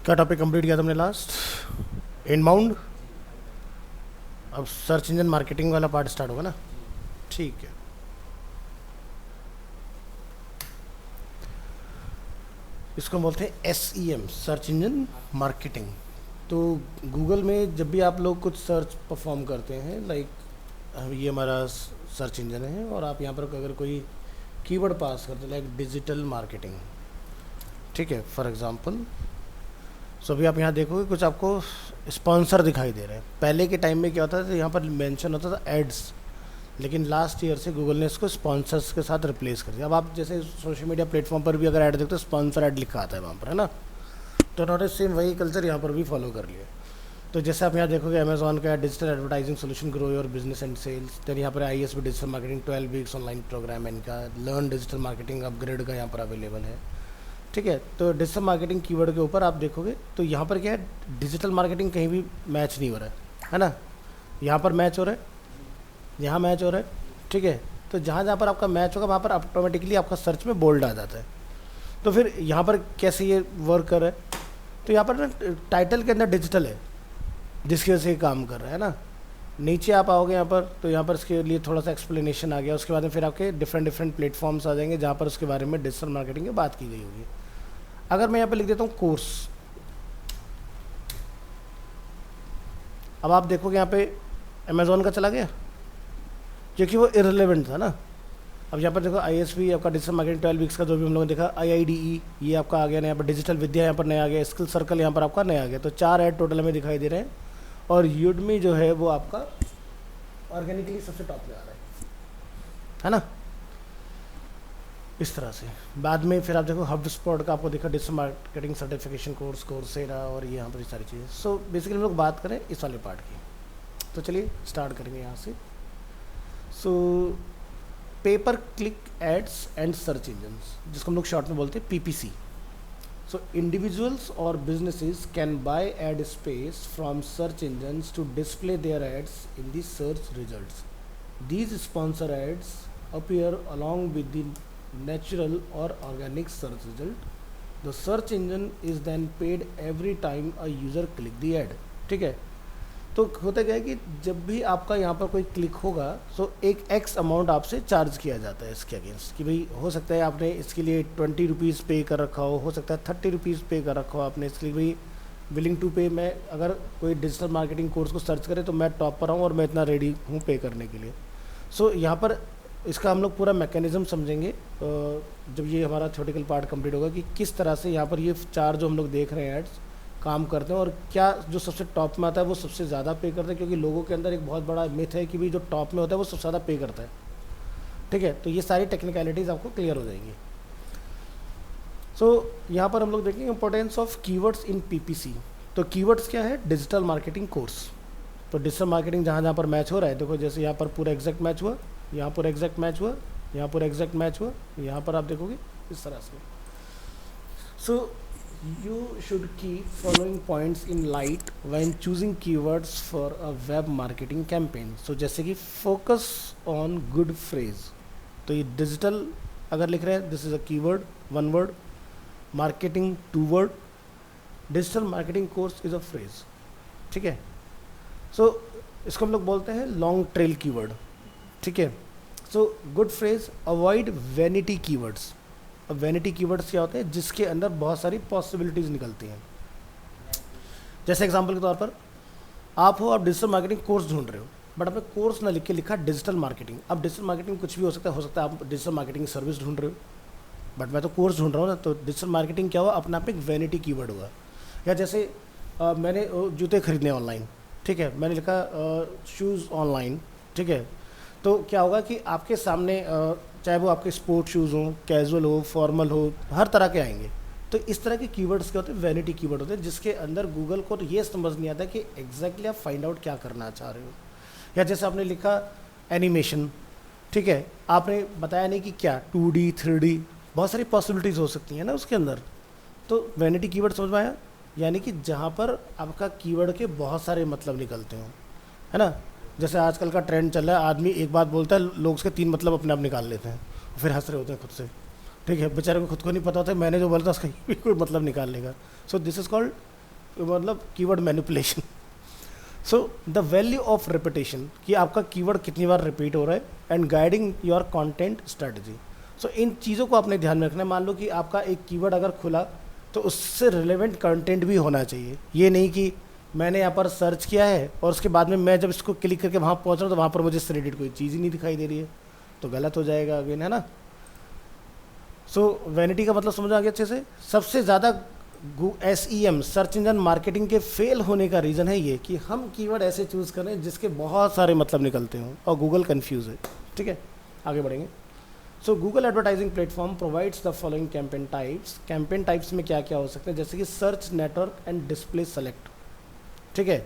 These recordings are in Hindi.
क्या टॉपिक कंप्लीट किया तुमने लास्ट? इनबाउंड। अब सर्च इंजन मार्केटिंग वाला पार्ट स्टार्ट होगा ना? ठीक है। इसको हम बोलते हैं SEM, सर्च इंजन मार्केटिंग। तो गूगल में जब भी आप लोग कुछ सर्च परफॉर्म करते हैं, लाइक ये हमारा सर्च इंजन है और आप यहाँ पर अगर कोई कीवर्ड पास करते हैं लाइक डिजिटल मार्केटिंग, ठीक है, फॉर एग्जांपल। सो अभी आप यहाँ देखोगे कुछ आपको स्पॉन्सर दिखाई दे रहे हैं। पहले के टाइम में क्या होता था, यहाँ पर मेंशन होता था एड्स, लेकिन लास्ट ईयर से गूगल ने इसको स्पॉन्सर्स के साथ रिप्लेस कर दिया। अब आप जैसे सोशल मीडिया प्लेटफॉर्म पर भी अगर ऐड देखते हो स्पॉन्सर ऐड लिखा आता है वहाँ पर, है ना? तो उन्होंने सेम वही कल्चर यहाँ पर भी फॉलो कर लिया। तो जैसे आप यहाँ देखोगे अमेजॉन का digital advertising solution grow your business and sales, then यहाँ पर ISB digital marketing 12 weeks online program इनका, लर्न डिजिटल मार्केटिंग अपग्रेड का यहाँ पर अवेलेबल है, ठीक है। तो डिजिटल मार्केटिंग कीवर्ड के ऊपर आप देखोगे तो यहाँ पर क्या है, डिजिटल मार्केटिंग कहीं भी मैच नहीं हो रहा है ना? यहाँ पर मैच हो रहा है, यहाँ मैच हो रहा है, ठीक है। तो जहाँ जहाँ पर आपका मैच होगा वहाँ पर ऑटोमेटिकली आपका सर्च में बोल्ड आ जाता है। तो फिर यहाँ पर कैसे ये वर्क कर रहा है? तो यहाँ पर ना टाइटल के अंदर डिजिटल है जिसकी वजह से ये काम कर रहा है ना। नीचे आप आओगे यहाँ पर तो यहाँ पर इसके लिए थोड़ा सा एक्सप्लेनेशन आ गया। उसके बाद में फिर आपके डिफरेंट प्लेटफॉर्म्स आ जाएंगे जहाँ पर उसके बारे में डिजिटल मार्केटिंग की बात की गई होगी। अगर मैं यहाँ पे लिख देता हूँ कोर्स, अब आप देखोगे यहाँ पे अमेज़ॉन का चला गया क्योंकि वो इररिलेवेंट था ना। अब यहाँ पर देखो ISB आपका डिजिटल मार्केटिंग 12 वीक्स का जो भी हम लोगों ने देखा, IIDE ये आपका आ गया ना, यहाँ पर डिजिटल विद्या यहाँ पर नया आ गया, स्किल सर्कल यहाँ पर आपका नया आ गया। तो 4 ऐड टोटल हमें दिखाई दे रहे हैं और यूडमी जो है वो आपका ऑर्गेनिकली सबसे टॉप में आ रहा है ना? इस तरह से बाद में फिर आप देखो हब स्पॉट का आपको देखा digital marketing certification course, Coursera और ये यहाँ पर ये सारी चीज़ें। सो बेसिकली हम लोग बात करें इस वाले पार्ट की, तो चलिए स्टार्ट करेंगे यहाँ से। So pay per click ads and search engines, जिसको हम लोग शॉर्ट में बोलते हैं PPC। सो इंडिविजुअल्स और businesses can buy ad space from search engines to display their ads in the search results. These sponsor ads appear along with the natural or organic search result. The search engine is then paid every time a user click the ad, ठीक है। तो होता क्या है कि जब भी आपका यहाँ पर कोई क्लिक होगा तो एक X अमाउंट आपसे चार्ज किया जाता है इसके अगेंस्ट, कि भाई हो सकता है आपने इसके लिए 20 रुपीज़ पे कर रखा हो सकता है 30 रुपीज़ पे कर रखा हो आपने इसके लिए, भाई विलिंग टू पे। मैं अगर कोई डिजिटल मार्केटिंग कोर्स को सर्च करे तो मैं टॉप पर हूँ और मैं इतना रेडी हूँ पे करने के लिए। सो यहाँ पर इसका हम लोग पूरा मैकेनिज़्म समझेंगे जब ये हमारा थ्योरेटिकल पार्ट कंप्लीट होगा कि किस तरह से यहाँ पर ये 4 जो हम लोग देख रहे हैं एड्स काम करते हैं और क्या जो सबसे टॉप में आता है वो सबसे ज़्यादा पे करता है। क्योंकि लोगों के अंदर एक बहुत बड़ा मिथ है कि भाई जो टॉप में होता है वो सबसे ज़्यादा पे करता है, ठीक है। तो ये सारी टेक्निकलिटीज़ आपको क्लियर हो जाएंगी। सो यहाँ पर हम लोग देखेंगे importance of keywords in PPC। तो कीवर्ड्स क्या है? Digital marketing course. तो डिजिटल मार्केटिंग जहाँ जहाँ पर मैच हो रहा है, देखो जैसे यहाँ पर पूरा एग्जैक्ट मैच हुआ, यहाँ पर एग्जैक्ट मैच हुआ, यहाँ पर एग्जैक्ट मैच हुआ, यहाँ पर आप देखोगे इस तरह से। So you should keep following points in light when choosing keywords for a web marketing campaign. So जैसे कि फोकस ऑन गुड फ्रेज। तो ये डिजिटल अगर लिख रहे हैं, this is a keyword, 1 word, marketing 2 word, digital marketing course is a phrase, ठीक है। सो इसको हम लोग बोलते हैं लॉन्ग ट्रेल कीवर्ड, ठीक है। So good phrase, avoid vanity keywords. अब वैनिटी कीवर्ड्स क्या होते हैं? जिसके अंदर बहुत सारी पॉसिबिलिटीज़ निकलती हैं। जैसे एग्जांपल के तौर पर आप डिजिटल मार्केटिंग कोर्स ढूंढ रहे हो, बट आपने कोर्स ना लिख के लिखा डिजिटल मार्केटिंग। अब डिजिटल मार्केटिंग कुछ भी हो सकता है आप डिजिटल मार्केटिंग सर्विस ढूंढ रहे हो, बट मैं तो कोर्स ढूंढ रहा हूँ ना। तो डिजिटल मार्केटिंग क्या हुआ? अपने आप एक वैनिटी कीवर्ड हुआ। या जैसे मैंने जूते खरीदने ऑनलाइन, ठीक है, मैंने लिखा शूज़ ऑनलाइन, ठीक है। तो क्या होगा कि आपके सामने चाहे वो आपके स्पोर्ट शूज़ हों, कैजुअल हो, फॉर्मल हो, हर तरह के आएंगे। तो इस तरह के कीवर्ड्स क्या होते हैं? वैनिटी कीवर्ड होते हैं, जिसके अंदर गूगल को तो ये समझ नहीं आता कि एग्जैक्टली आप फाइंड आउट क्या करना चाह रहे हो। या जैसे आपने लिखा एनिमेशन, ठीक है, आपने बताया नहीं कि क्या 2D 3D, बहुत सारी पॉसिबिलिटीज़ हो सकती हैं ना उसके अंदर। तो वैनिटी कीवर्ड समझ में आया? यानी कि जहाँ पर आपका कीवर्ड के बहुत सारे मतलब निकलते हों, है ना। जैसे आजकल का ट्रेंड चल रहा है, आदमी एक बात बोलता है, लोग उसके 3 मतलब अपने आप निकाल लेते हैं, फिर हंस रहे होते हैं खुद से, ठीक है। बेचारे को खुद को नहीं पता होता है मैंने जो बोला था उसका भी कोई मतलब निकाल लेगा। सो दिस इज़ कॉल्ड मतलब keyword manipulation. So the value of repetition, कि आपका कीवर्ड कितनी बार रिपीट हो रहा है, and guiding your content strategy. So इन चीज़ों को आपने ध्यान में रखना है। मान लो कि आपका एक कीवर्ड अगर खुला तो उससे रिलेवेंट कंटेंट भी होना चाहिए। ये नहीं कि मैंने यहाँ पर सर्च किया है और उसके बाद में मैं जब इसको क्लिक करके वहाँ पहुँच रहा हूँ तो वहाँ पर मुझे इससे रिलेटेड कोई चीज़ ही नहीं दिखाई दे रही है, तो गलत हो जाएगा अगेन, है ना। सो वैनिटी का मतलब समझ आ गया अच्छे से। सबसे ज़्यादा SEM, सर्च इंजन मार्केटिंग के फेल होने का रीज़न है ये कि हम कीवर्ड ऐसे चूज़ करें जिसके बहुत सारे मतलब निकलते हों और गूगल कंफ्यूज है। ठीक है, आगे बढ़ेंगे। सो Google advertising platform provides the following campaign types. Campaign types में क्या क्या हो सकते हैं, जैसे कि search network and display select. ठीक है,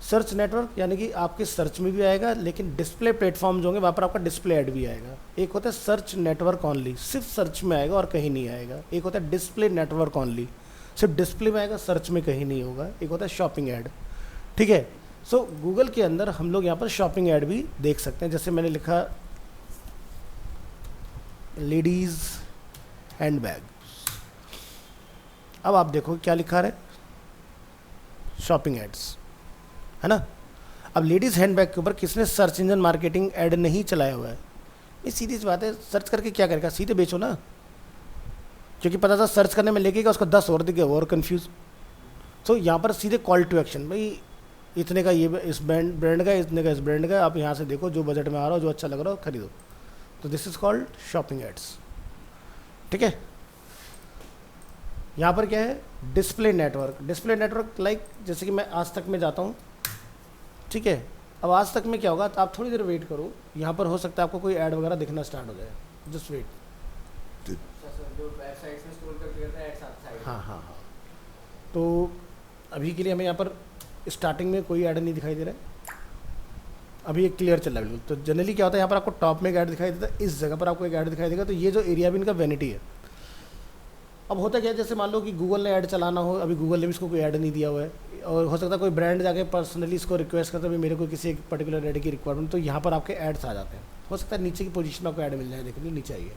सर्च नेटवर्क यानी कि आपके सर्च में भी आएगा, लेकिन डिस्प्ले प्लेटफॉर्म जो होंगे वहाँ पर आपका डिस्प्ले ऐड भी आएगा। एक होता है सर्च नेटवर्क ऑनली, सिर्फ सर्च में आएगा और कहीं नहीं आएगा। एक होता है डिस्प्ले नेटवर्क ऑनली, सिर्फ डिस्प्ले में आएगा, सर्च में कहीं नहीं होगा। एक होता है शॉपिंग ऐड। ठीक है, सो गूगल के अंदर हम लोग यहाँ पर शॉपिंग ऐड भी देख सकते हैं। जैसे मैंने लिखा लेडीज़ हैंडबैग, अब आप देखो क्या लिखा है, शॉपिंग एड्स, है ना। अब लेडीज़ हैंडबैग के ऊपर किसने सर्च इंजन मार्केटिंग ऐड नहीं चलाया हुआ है। ये सीधी सी बात है, सर्च करके क्या करेगा, सीधे बेचो ना, क्योंकि पता था सर्च करने में लेके उसको 10 और दिखे और कंफ्यूज। तो यहाँ पर सीधे कॉल टू एक्शन, भाई इतने का ये इस ब्रांड का, इतने का इस ब्रांड का, आप यहाँ से देखो जो बजट में आ रहा हो, जो अच्छा लग रहा हो खरीदो। तो this is called shopping ads. ठीक है, यहाँ पर क्या है, display network. Display network like जैसे कि मैं आज तक में जाता हूँ, ठीक है। अब आज तक में क्या होगा, तो आप थोड़ी देर वेट करो, यहाँ पर हो सकता है आपको कोई ऐड वगैरह दिखना स्टार्ट हो जाए, जस्ट वेट। हाँ हाँ हाँ, तो अभी के लिए हमें यहाँ पर स्टार्टिंग में कोई ऐड नहीं दिखाई दे रहा है, अभी एक क्लियर चल रहा है बिल्कुल। तो जनरली क्या होता है, यहाँ पर आपको टॉप में एक ऐड दिखाई देता है, इस जगह पर आपको एक ऐड दिखाई देगा, तो ये जो एरिया भी इनका वैनिटी है। अब होता क्या है, जैसे मान लो कि गूगल ने ऐड चलाना हो, अभी गूगल ने भी इसको कोई ऐड नहीं दिया हुआ है, और हो सकता है कोई ब्रांड जाके पर्सनली इसको रिक्वेस्ट करता है मेरे को किसी एक पर्टिकुलर ऐड की रिक्वायरमेंट, तो यहाँ पर आपके ऐड्स आ जाते हैं। हो सकता है नीचे की पोजीशन में आपको ऐड मिल जाए, देखने नीचे आइए,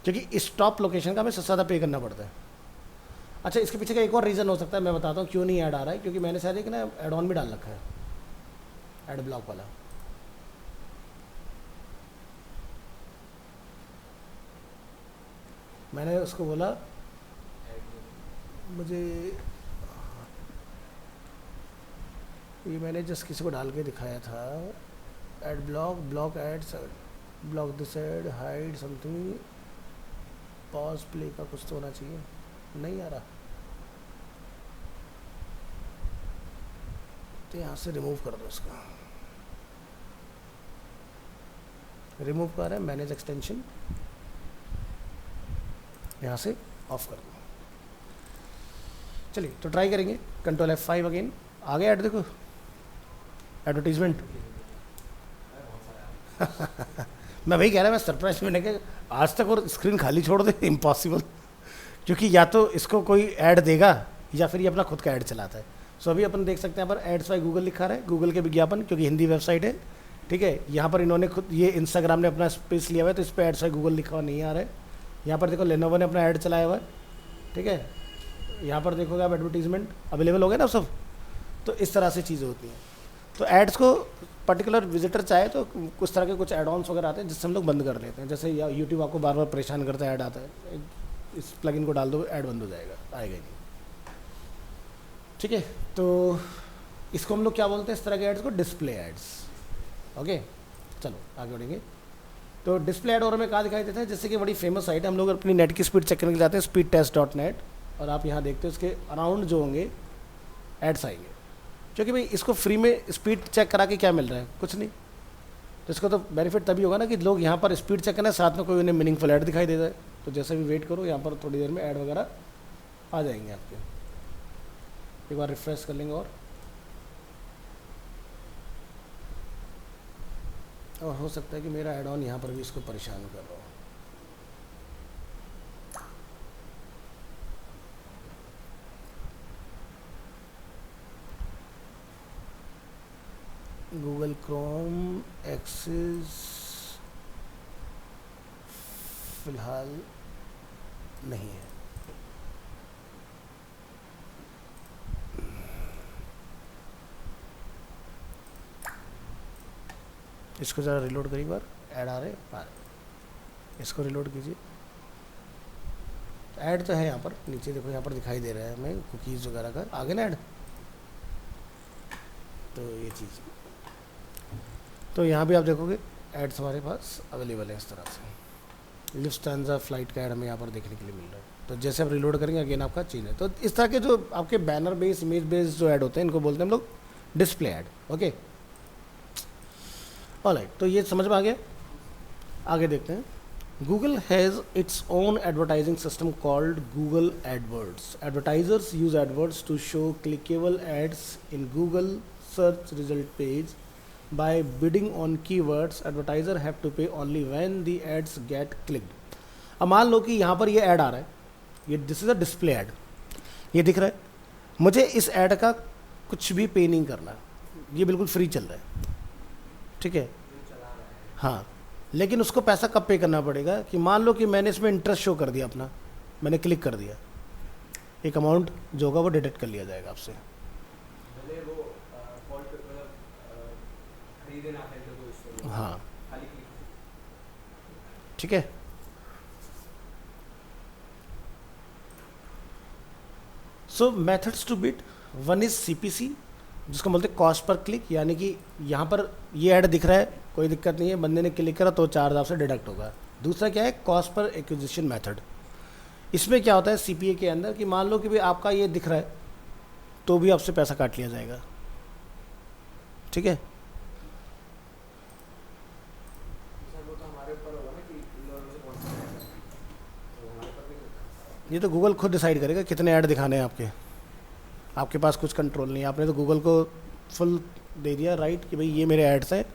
क्योंकि इस टॉप लोकेशन का हमें सबसे ज़्यादा पे करना पड़ता है। अच्छा, इसके पीछे का एक और रीज़न हो सकता है, मैं बताता हूँ क्यों नहीं ऐड आ रहा है, क्योंकि मैंने शायद एक ना ऐड ऑन भी डाल रखा है, ऐड ब्लॉक वाला। मैंने उसको बोला मुझे, ये मैंने जस्ट किसी को डाल के दिखाया था, ad block, block ads, block this ad, hide something, pause play का कुछ तो होना चाहिए, नहीं आ रहा, तो यहाँ से रिमूव कर दो इसका, रिमूव कर रहा है, मैनेज एक्सटेंशन, यहाँ से ऑफ कर दो। चलिए तो ट्राई करेंगे, कंट्रोल F5 अगेन, आ गया ऐड, देखो एडवर्टीजमेंट। मैं वही कह रहा, मैं सरप्राइज मैंने कहा आज तक और स्क्रीन खाली छोड़ दे, इम्पॉसिबल, क्योंकि या तो इसको कोई ऐड देगा या फिर ये अपना खुद का ऐड चलाता है। सो अभी अपन देख सकते हैं यहाँ पर एड्स बाय गूगल लिखा रहा है, गूगल के विज्ञापन, क्योंकि हिंदी वेबसाइट है। ठीक है, यहाँ पर इन्होंने खुद, ये इंस्टाग्राम ने अपना स्पेस लिया हुआ है, तो इस पर एड्स बाय गूगल लिखा हुआ नहीं आ रहा है। यहाँ पर देखो लेनोवो ने अपना ऐड चलाया हुआ है। ठीक है, यहाँ पर देखोगे आप एडवर्टीजमेंट अवेलेबल हो गए ना सब, तो इस तरह से चीज़ें होती हैं। तो एड्स को पर्टिकुलर विजिटर चाहे तो कुछ तरह के कुछ एड ऑन्स वगैरह आते हैं जिससे हम लोग बंद कर लेते हैं। जैसे यूट्यूब आपको बार बार परेशान करता है, ऐड आता है, इस प्लगइन को डाल दो, ऐड बंद हो जाएगा, आएगा ही नहीं। ठीक है, तो इसको हम लोग क्या बोलते हैं, इस तरह के एड्स को, डिस्प्ले एड्स। ओके, चलो आगे बढ़ेंगे। तो डिस्प्ले ऐड और हमें कहाँ दिखाई देता है, जैसे कि बड़ी फेमस साइट है, हम लोग अपनी नेट की स्पीड चेक करने के लिए जाते हैं, speedtest.net, और आप यहाँ देखते हो इसके अराउंड जो होंगे एड्स आएंगे, क्योंकि भाई इसको फ्री में स्पीड चेक करा के क्या मिल रहा है, कुछ नहीं। तो इसको तो बेनिफिट तभी होगा ना कि लोग यहाँ पर स्पीड चेक करना है, साथ में कोई उन्हें मीनिंगफुल ऐड दिखाई देता है। तो जैसे भी वेट करो, यहाँ पर थोड़ी देर में ऐड वगैरह आ जाएंगे आपके। एक बार रिफ्रेश कर लेंगे, और हो सकता है कि मेरा ऐड ऑन यहाँ पर भी इसको परेशान कर रहा हो। गूगल क्रोम एक्सेस फिलहाल नहीं है। इसको ज़रा रिलोड करिए, बार ऐड आ रहे, इसको रिलोड कीजिए। ऐड तो है यहाँ पर नीचे, देखो यहाँ पर दिखाई दे रहा है हमें कुकीज़ वगैरह का, आगे ना ऐड, तो ये चीज़, तो यहाँ भी आप देखोगे एड्स हमारे पास अवेलेबल है इस तरह से। लिफ्टहांसा फ्लाइट का ऐड हमें यहाँ पर देखने के लिए मिल रहा है। तो जैसे आप रिलोड करेंगे अगेन आपका चेंज है। तो इस तरह के जो आपके बैनर बेस, इमेज बेस जो ऐड होते हैं, इनको बोलते हैं हम लोग डिस्प्ले ऐड। ओके, ऑलराइट, तो ये समझ में आ गया। आगे देखते हैं। Google has its own advertising system called Google AdWords. Advertisers use AdWords to show clickable ads in Google search result page. By bidding on keywords, advertiser have to pay only when the ads get clicked. अब मान लो कि यहाँ पर ये ऐड आ रहा है, ये this is a display ad, ये दिख रहा है, मुझे इस ऐड का कुछ भी पे नहीं करना, ये बिल्कुल फ्री चल रहा है, ठीक है। हाँ, लेकिन उसको पैसा कब पे करना पड़ेगा कि मान लो कि मैंने इसमें इंटरेस्ट शो कर दिया अपना, मैंने क्लिक कर दिया, एक अमाउंट जो होगा वो डिडक्ट कर लिया जाएगा आपसे। हाँ, ठीक है। So methods to bid, one is CPC जिसको बोलते हैं कॉस्ट पर क्लिक, यानी कि यहाँ पर ये ऐड दिख रहा है, कोई दिक्कत नहीं है, बंदे ने क्लिक करा तो चार्ज आपसे डिडक्ट होगा। दूसरा क्या है, कॉस्ट पर एक्विजिशन मेथड। इसमें क्या होता है CPA के अंदर कि मान लो कि भाई आपका ये दिख रहा है तो भी आपसे पैसा काट लिया जाएगा, ठीक है। ये तो गूगल खुद डिसाइड करेगा कितने ऐड दिखाने हैं आपके पास कुछ कंट्रोल नहीं है। आपने तो गूगल को फुल दे दिया राइट कि भाई ये मेरे एड्स हैं,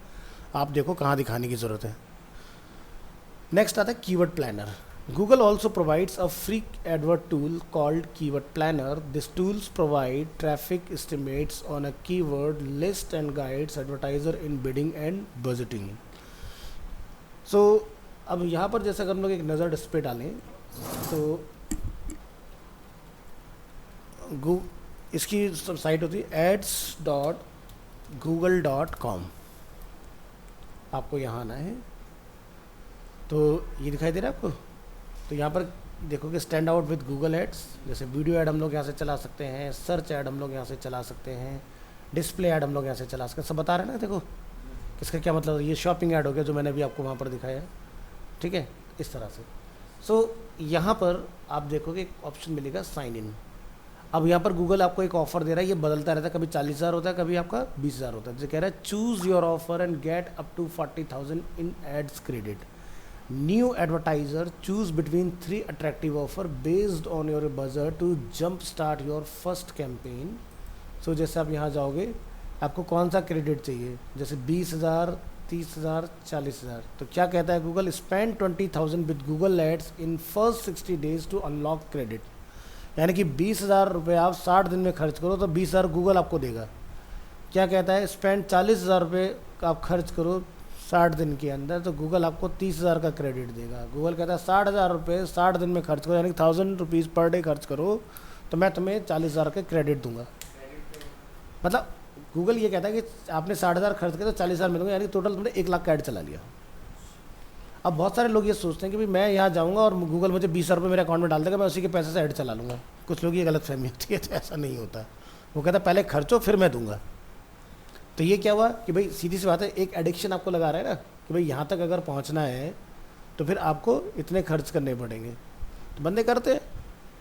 आप देखो कहाँ दिखाने की ज़रूरत है। नेक्स्ट आता है keyword planner. Google also provides a free AdWords tool called keyword planner. This tools provide traffic estimates on a keyword list and guides advertiser in bidding and budgeting. So अब यहाँ पर जैसे अगर हम लोग एक नज़र डिस्प्ले डालें तो इसकी साइट होती है ads.google.com। आपको यहाँ आना है तो ये दिखाई दे रहा है आपको, तो यहाँ पर देखोगे stand out with Google ads. जैसे वीडियो ऐड हम लोग यहाँ से चला सकते हैं, सर्च ऐड हम लोग यहाँ से चला सकते हैं, डिस्प्ले ऐड हम लोग यहाँ से चला सकते हैं, सब बता रहे हैं ना। देखो इसका क्या मतलब, ये शॉपिंग ऐड हो गया जो मैंने अभी आपको वहाँ पर दिखाया है, ठीक है, इस तरह से। सो यहाँ पर आप देखोगे एक ऑप्शन मिलेगा साइन इन। अब यहाँ पर गूगल आपको एक ऑफर दे रहा है, ये बदलता रहता है, कभी 40,000 होता है, कभी आपका 20,000 होता है। जो कह रहा है choose your offer and get up to 40,000 in ads credit. New advertiser choose between 3 attractive offer based on your budget to jump start your first campaign. So जैसे आप यहाँ जाओगे, आपको कौन सा क्रेडिट चाहिए, जैसे 20,000, 30,000, 40,000। तो क्या कहता है Google, spend 20,000 with Google ads in first 60 days to unlock credit. यानी कि 20,000 रुपये आप 60 दिन में खर्च करो तो 20,000 गूगल आपको देगा। क्या कहता है, स्पेंड 40,000 रुपये आप खर्च करो 60 दिन के अंदर तो गूगल आपको 30,000 का क्रेडिट देगा। गूगल कहता है 60,000 रुपये 60 दिन में खर्च करो, यानी कि 1,000 रुपीज़ पर डे खर्च करो तो मैं तुम्हें 40,000 का क्रेडिट दूंगा। मतलब गूगल ये कहता है कि आपने 60,000 खर्च किया तो 40,000 में दूंगा, यानी टोटल तुमने 1 लाख का ऐड चला लिया। अब बहुत सारे लोग ये सोचते हैं कि भाई मैं यहाँ जाऊँगा और गूगल मुझे 20,000 रुपये मेरे अकाउंट में डाल देगा, मैं उसी के पैसे से ऐड चला लूँगा। कुछ लोग ये गलत फहमी होती है, तो ऐसा नहीं होता। वो कहता है पहले खर्चो फिर मैं दूंगा। तो ये क्या हुआ कि भाई सीधी सी बात है, एक एडिक्शन आपको लगा रहा है ना कि भाई यहाँ तक अगर पहुँचना है तो फिर आपको इतने खर्च करने पड़ेंगे। तो बंदे करते हैं,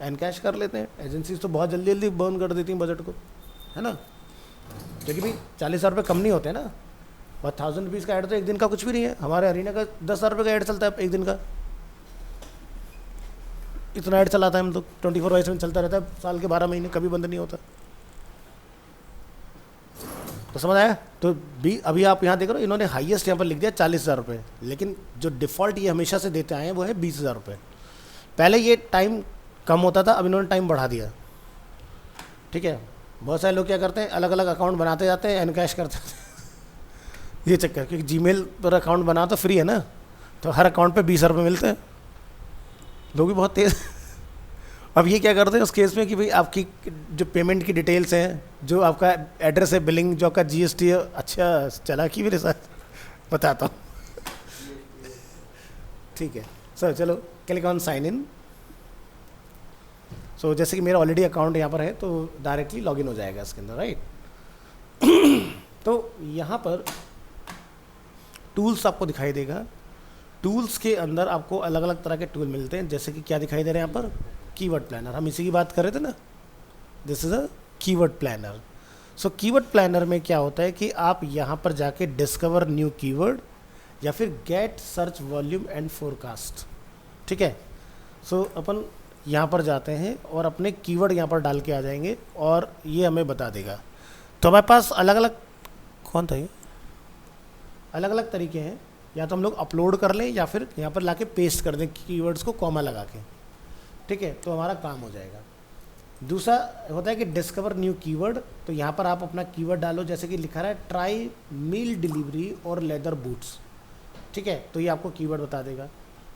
एन कैश कर लेते हैं। एजेंसीज तो बहुत जल्दी जल्दी बर्न कर देती हैं बजट को, है ना, क्योंकि भाई 40,000 रुपये कम नहीं होते ना। और 1,000 रुपीज़ का ऐड तो एक दिन का कुछ भी नहीं है। हमारे हरियाणा का 10,000 रुपये का ऐड चलता है एक दिन का, इतना ऐड चलाता है हम लोग 24/7 चलता रहता है, साल के 12 महीने कभी बंद नहीं होता। तो समझ आया। तो अभी आप यहाँ देख रहे हो, इन्होंने हाईएस्ट यहाँ पर लिख दिया 40,000 रुपये, लेकिन जो डिफ़ॉल्ट ये हमेशा से देते आए हैं वो है 20,000 रुपये। पहले ये टाइम कम होता था, अब इन्होंने टाइम बढ़ा दिया, ठीक है। बहुत सारे लोग क्या करते हैं, अलग अलग अकाउंट बनाते जाते हैं, एनकैश करते हैं ये चक्कर, क्योंकि जीमेल पर अकाउंट बना तो फ्री है ना, तो हर अकाउंट पे 20,000 रुपये मिलते हैं। लोग भी बहुत तेज़ अब ये क्या करते हैं उस केस में कि भाई आपकी जो पेमेंट की डिटेल्स हैं, जो आपका एड्रेस है, बिलिंग, जो आपका GST है, अच्छा चला कि मेरे साथ बताता हूँ। ठीक है सर, चलो क्लिक ऑन साइन इन। सो जैसे कि मेरा ऑलरेडी अकाउंट यहाँ पर है तो डायरेक्टली लॉगिन हो जाएगा इसके अंदर, राइट। तो यहाँ पर टूल्स आपको दिखाई देगा। टूल्स के अंदर आपको अलग अलग तरह के टूल मिलते हैं, जैसे कि क्या दिखाई दे रहे हैं यहाँ पर, कीवर्ड प्लानर। हम इसी की बात कर रहे थे ना, this is a keyword planner. So keyword planner में क्या होता है कि आप यहाँ पर जाके डिस्कवर न्यू कीवर्ड या फिर get search volume and forecast, ठीक है। सो अपन यहाँ पर जाते हैं और अपने कीवर्ड यहाँ पर डाल के आ जाएंगे और ये हमें बता देगा। तो हमारे पास अलग अलग, कौन था ये, अलग अलग तरीके हैं। या तो हम लोग अपलोड कर लें या फिर यहाँ पर लाके पेस्ट कर दें कीवर्ड्स को कॉमा लगा के, ठीक है, तो हमारा काम हो जाएगा। दूसरा होता है कि डिस्कवर न्यू कीवर्ड। तो यहाँ पर आप अपना कीवर्ड डालो, जैसे कि लिखा रहा है ट्राई मील डिलीवरी और लेदर बूट्स, ठीक है, तो ये आपको कीवर्ड बता देगा।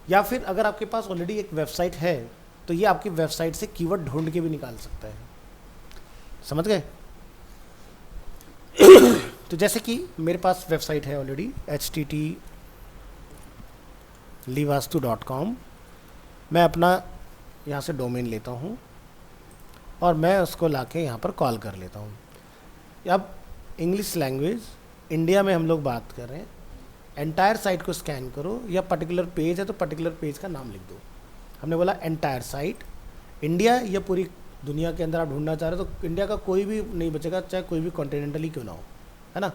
या फिर अगर आपके पास ऑलरेडी एक वेबसाइट है तो ये आपकी वेबसाइट से कीवर्ड ढूंढ के भी निकाल सकता है, समझ गए। तो जैसे कि मेरे पास वेबसाइट है ऑलरेडी httlivastu.com। मैं अपना यहाँ से डोमेन लेता हूँ और मैं उसको लाके यहाँ पर कॉल कर लेता हूँ। अब इंग्लिश लैंग्वेज इंडिया में हम लोग बात कर रहे हैं। एंटायर साइट को स्कैन करो, या पर्टिकुलर पेज है तो पर्टिकुलर पेज का नाम लिख दो। हमने बोला एंटायर साइट इंडिया, या पूरी दुनिया के अंदर आप ढूंढना चाह रहे हो तो इंडिया का कोई भी नहीं बचेगा, चाहे कोई भी कॉन्टिनेंटली क्यों ना हो, है ना।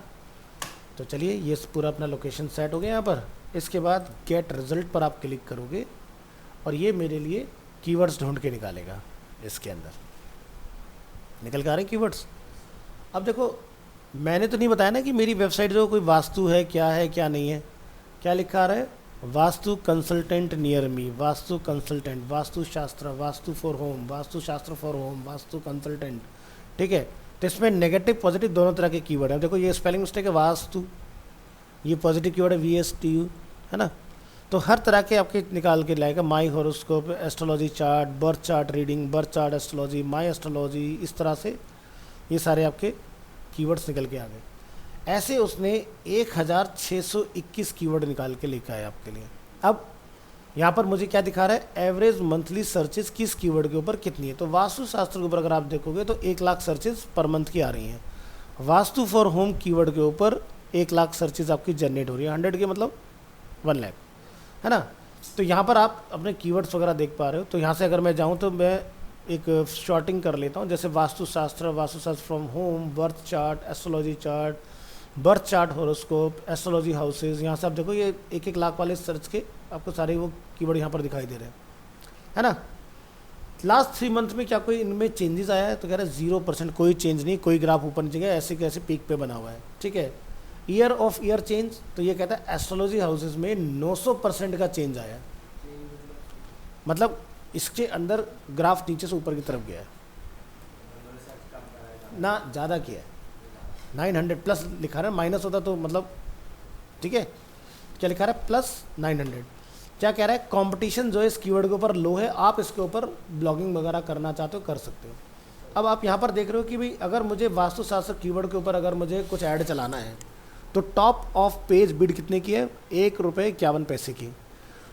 तो चलिए ये पूरा अपना लोकेशन सेट हो गया यहाँ पर। इसके बाद गेट रिजल्ट पर आप क्लिक करोगे और ये मेरे लिए कीवर्ड्स ढूंढ के निकालेगा। इसके अंदर निकल के आ रहे हैं कीवर्ड्स। अब देखो, मैंने तो नहीं बताया ना कि मेरी वेबसाइट जो कोई वास्तु है क्या नहीं है। क्या लिखा आ रहा है, vastu consultant near me, vastu consultant, vastu शास्त्र, वास्तु फॉर होम, वास्तु शास्त्र फॉर होम, वास्तु कंसल्टेंट, ठीक है। तो इसमें नेगेटिव पॉजिटिव दोनों तरह के कीवर्ड हैं। देखो ये स्पेलिंग मिस्टेक है वास्तु, ये पॉजिटिव कीवर्ड है VSTU, है ना। तो हर तरह के आपके निकाल के लाएगा। My horoscope, astrology chart, birth chart reading, birth chart astrology, my astrology, इस तरह से ये सारे आपके कीवर्ड्स निकल के आ गए। ऐसे उसने 1621 कीवर्ड निकाल के लिखा है आपके लिए। अब यहाँ पर मुझे क्या दिखा रहा है, एवरेज मंथली सर्चेज किस कीवर्ड के ऊपर कितनी है। तो वास्तु शास्त्र के ऊपर अगर आप देखोगे तो 1 लाख सर्चेज पर मंथ की आ रही हैं। वास्तु फॉर होम कीवर्ड के ऊपर 1 लाख सर्चेज आपकी जनरेट हो रही है। 100 के मतलब 1 लाख, है ना। तो यहाँ पर आप अपने कीवर्ड्स वगैरह देख पा रहे हो। तो यहाँ से अगर मैं जाऊँ तो मैं एक शॉर्टिंग कर लेता हूँ, जैसे वास्तु शास्त्र from home, birth chart, astrology chart, birth chart, horoscope, astrology houses. यहाँ से आप देखो ये 1-1 लाख वाले सर्च के आपको सारे वो कीवर्ड यहाँ पर दिखाई दे रहे हैं, है ना। लास्ट 3 मंथ में क्या कोई इनमें चेंजेस आया है, तो कह रहा है 0%, कोई चेंज नहीं, कोई ग्राफ ऊपर नीचे गया, ऐसे कैसे पीक पे बना हुआ है, ठीक है। ईयर ऑफ ईयर चेंज, तो ये कहता है एस्ट्रोलॉजी हाउसेज में 900% का चेंज आया, मतलब इसके अंदर ग्राफ नीचे से ऊपर की तरफ गया है ना, ज़्यादा किया है। 900 प्लस लिखा रहा है, माइनस होता तो मतलब, ठीक है। क्या लिखा रहा है, +900। क्या कह रहा है, कंपटीशन जो है इस कीवर्ड के ऊपर लो है, आप इसके ऊपर ब्लॉगिंग वगैरह करना चाहते हो कर सकते हो। अब आप यहाँ पर देख रहे हो कि भाई अगर मुझे वास्तुशास्त्र कीवर्ड के ऊपर अगर मुझे कुछ ऐड चलाना है तो टॉप ऑफ पेज बिड कितने की है, ₹1.51 की।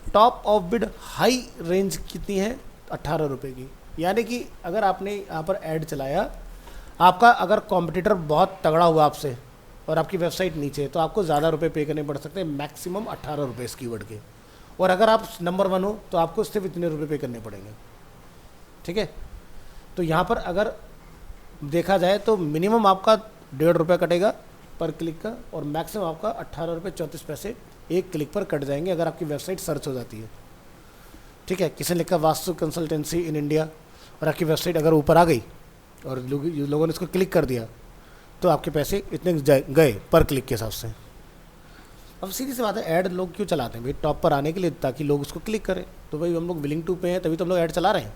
Top of bid high range कितनी है, ₹18 की। यानी कि अगर आपने यहाँ पर ऐड चलाया, आपका अगर कॉम्पिटिटर बहुत तगड़ा हुआ आपसे और आपकी वेबसाइट नीचे है तो आपको ज़्यादा रुपए पे करने पड़ सकते हैं, मैक्सिमम ₹18 इस कीवर्ड के। और अगर आप नंबर 1 हो तो आपको सिर्फ इतने रुपए पे करने पड़ेंगे, ठीक है। तो यहाँ पर अगर देखा जाए तो मिनिमम आपका ₹1.5 कटेगा पर क्लिक का, और मैक्सिमम आपका ₹18.34 एक क्लिक पर कट जाएंगे अगर आपकी वेबसाइट सर्च हो जाती है, ठीक है। किसी ने लिखा वास्तु कंसल्टेंसी इन इंडिया और आपकी वेबसाइट अगर ऊपर आ गई और लोगों ने इसको क्लिक कर दिया तो आपके पैसे इतने गए पर क्लिक के हिसाब से। अब सीधी सी बात है, ऐड लोग क्यों चलाते हैं भाई, टॉप पर आने के लिए, ताकि लोग उसको क्लिक करें। तो भाई हम लोग विलिंग टू पे हैं, तभी तो हम लोग ऐड चला रहे हैं,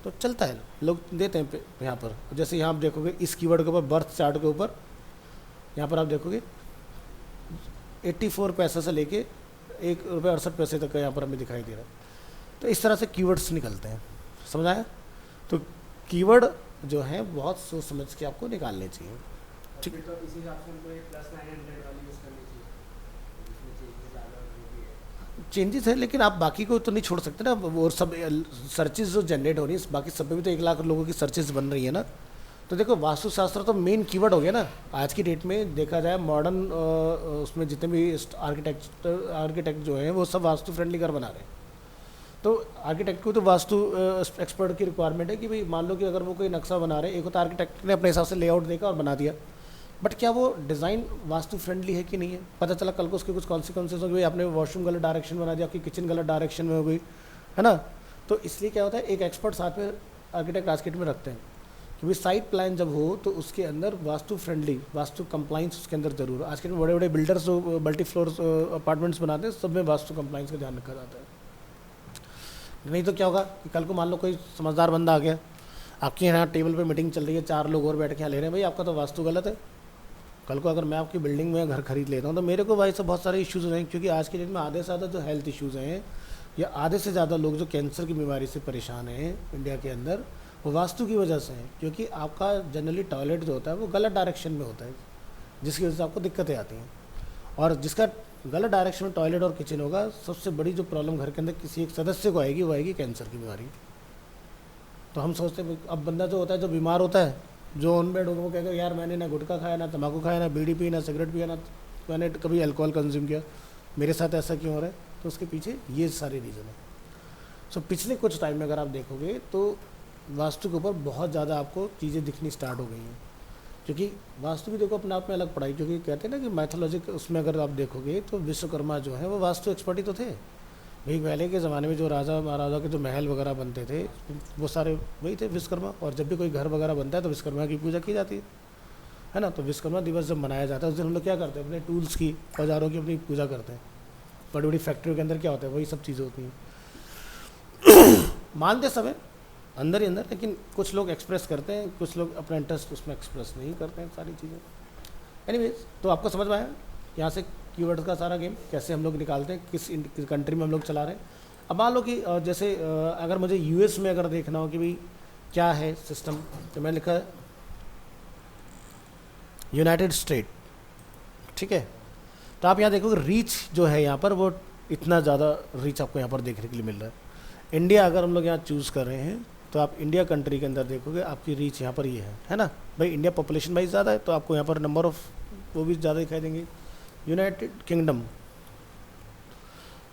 तो चलता है, लोग देते हैं यहाँ पर। जैसे यहाँ आप देखोगे इस कीवर्ड के ऊपर, बर्थ चार्ट के ऊपर, यहाँ पर आप देखोगे 84 पैसे से लेके ₹1.68 तक का यहाँ पर हमें दिखाई दे रहा है। तो इस तरह से कीवर्ड्स निकलते हैं, समझ आया। तो कीवर्ड जो है बहुत सोच समझ के आपको निकालने चाहिए, ठीक। तो इसी हिसाब से हमको ये +900 वाली यूज़ करनी चाहिए। चेंजेस है, लेकिन आप बाकी को तो नहीं छोड़ सकते ना। वो सब सर्चेज जो जनरेट हो रही है, बाकी सब पे भी तो 1 लाख लोगों की सर्चेज बन रही है ना। तो देखो वास्तुशास्त्र तो मेन कीवर्ड हो गया ना आज की डेट में। देखा जाए मॉडर्न उसमें जितने भी आर्किटेक्ट जो हैं वो सब वास्तु फ्रेंडली घर बना रहे हैं। तो आर्किटेक्ट को तो वास्तु एक्सपर्ट की रिक्वायरमेंट है कि भाई मान लो कि अगर वो कोई नक्शा बना रहे हैं, एक होता आर्किटेक्ट ने अपने हिसाब से लेआउट देखा और बना दिया, बट क्या वो डिज़ाइन वास्तु फ्रेंडली है कि नहीं है, पता चला कल को उसके कुछ कॉन्सिक्वेंसेज हो गए, आपने वॉशरूम गलत डायरेक्शन बना दिया, आपकी किचन गलत डायरेक्शन में हो गई, है ना। तो इसलिए क्या होता है, एक एक्सपर्ट साथ में आर्किटेक्ट आर्किटेक्ट में रखते हैं कि भाई साइट प्लान जब हो तो उसके अंदर वास्तु फ्रेंडली, वास्तु कंप्लाइंस उसके अंदर जरूर। आज के बड़े बड़े बिल्डर्स जो मल्टी फ्लोर अपार्टमेंट्स बनाते हैं सब में वास्तु कंप्लाइंस का ध्यान रखा जाता है। नहीं तो क्या होगा कि कल को मान लो कोई समझदार बंदा आ गया, आपके यहाँ टेबल पे मीटिंग चल रही है, 4 लोग और बैठ के यहाँ ले रहे हैं, भाई आपका तो वास्तु गलत है। कल को अगर मैं आपकी बिल्डिंग में घर खरीद लेता हूँ तो मेरे को भाई से बहुत सारे इश्यूज़ हैं, क्योंकि आज के डेट में आधे से ज़्यादा जो हेल्थ इश्यूज़ हैं या आधे से ज़्यादा लोग जो कैंसर की बीमारी से परेशान हैं इंडिया के अंदर, वो वास्तु की वजह से हैं। क्योंकि आपका जनरली टॉयलेट जो होता है वो गलत डायरेक्शन में होता है, जिसकी वजह से आपको दिक्कतें आती हैं। और जिसका गलत डायरेक्शन में टॉयलेट और किचन होगा, सबसे बड़ी जो प्रॉब्लम घर के अंदर किसी एक सदस्य को आएगी वो आएगी कैंसर की बीमारी। तो हम सोचते हैं अब बंदा जो होता है, जो बीमार होता है, जो ऑन बेड होगा, वो कहेगा यार मैंने ना गुटखा खाया, ना तम्बाकू खाया, ना बीड़ी पी, ना सिगरेट पिया, ना मैंने कभी अल्कोहल कंज्यूम किया, मेरे साथ ऐसा क्यों हो रहा है। तो उसके पीछे ये सारे रीज़न है। सो पिछले कुछ टाइम में अगर आप देखोगे तो वास्तु के ऊपर बहुत ज़्यादा आपको चीज़ें दिखनी स्टार्ट हो गई हैं। क्योंकि वास्तु भी देखो अपने आप में अलग पढ़ाई, क्योंकि कहते हैं ना कि मैथोलॉजिक उसमें अगर आप देखोगे तो विश्वकर्मा जो है वो वास्तु एक्सपर्ट ही तो थे भाई। पहले के ज़माने में जो राजा महाराजा के जो महल वगैरह बनते थे वो सारे वही थे विश्वकर्मा। और जब भी कोई घर वगैरह बनता है तो विश्वकर्मा की पूजा की जाती है ना। तो विश्वकर्मा दिवस जब मनाया जाता है उस दिन हम लोग क्या करते हैं, अपने टूल्स की, औजारों की अपनी पूजा करते हैं। बड़ी बड़ी फैक्ट्रियों के अंदर क्या होता है, वही सब चीज़ें होती हैं। मानते सब है अंदर ही अंदर, लेकिन कुछ लोग एक्सप्रेस करते हैं, कुछ लोग अपना इंटरेस्ट उसमें एक्सप्रेस नहीं करते हैं सारी चीज़ें। एनीवेज, तो आपको समझ में आया यहाँ से कीवर्ड्स का सारा गेम कैसे हम लोग निकालते हैं, किस कंट्री में हम लोग चला रहे हैं। अब मान लो कि जैसे अगर मुझे यूएस में अगर देखना हो कि भाई क्या है सिस्टम, तो मैं लिखा यूनाइटेड स्टेट, ठीक है। तो आप यहाँ देखोगे रीच जो है यहाँ पर वो इतना ज़्यादा रीच आपको यहाँ पर देखने के लिए मिल रहा है। इंडिया अगर हम लोग यहाँ चूज़ कर रहे हैं तो आप इंडिया कंट्री के अंदर देखोगे आपकी रीच यहाँ पर ये है ना भाई। इंडिया पॉपुलेशन वाइज ज़्यादा है तो आपको यहाँ पर नंबर ऑफ़ वो भी ज़्यादा दिखाई देंगे। यूनाइटेड किंगडम में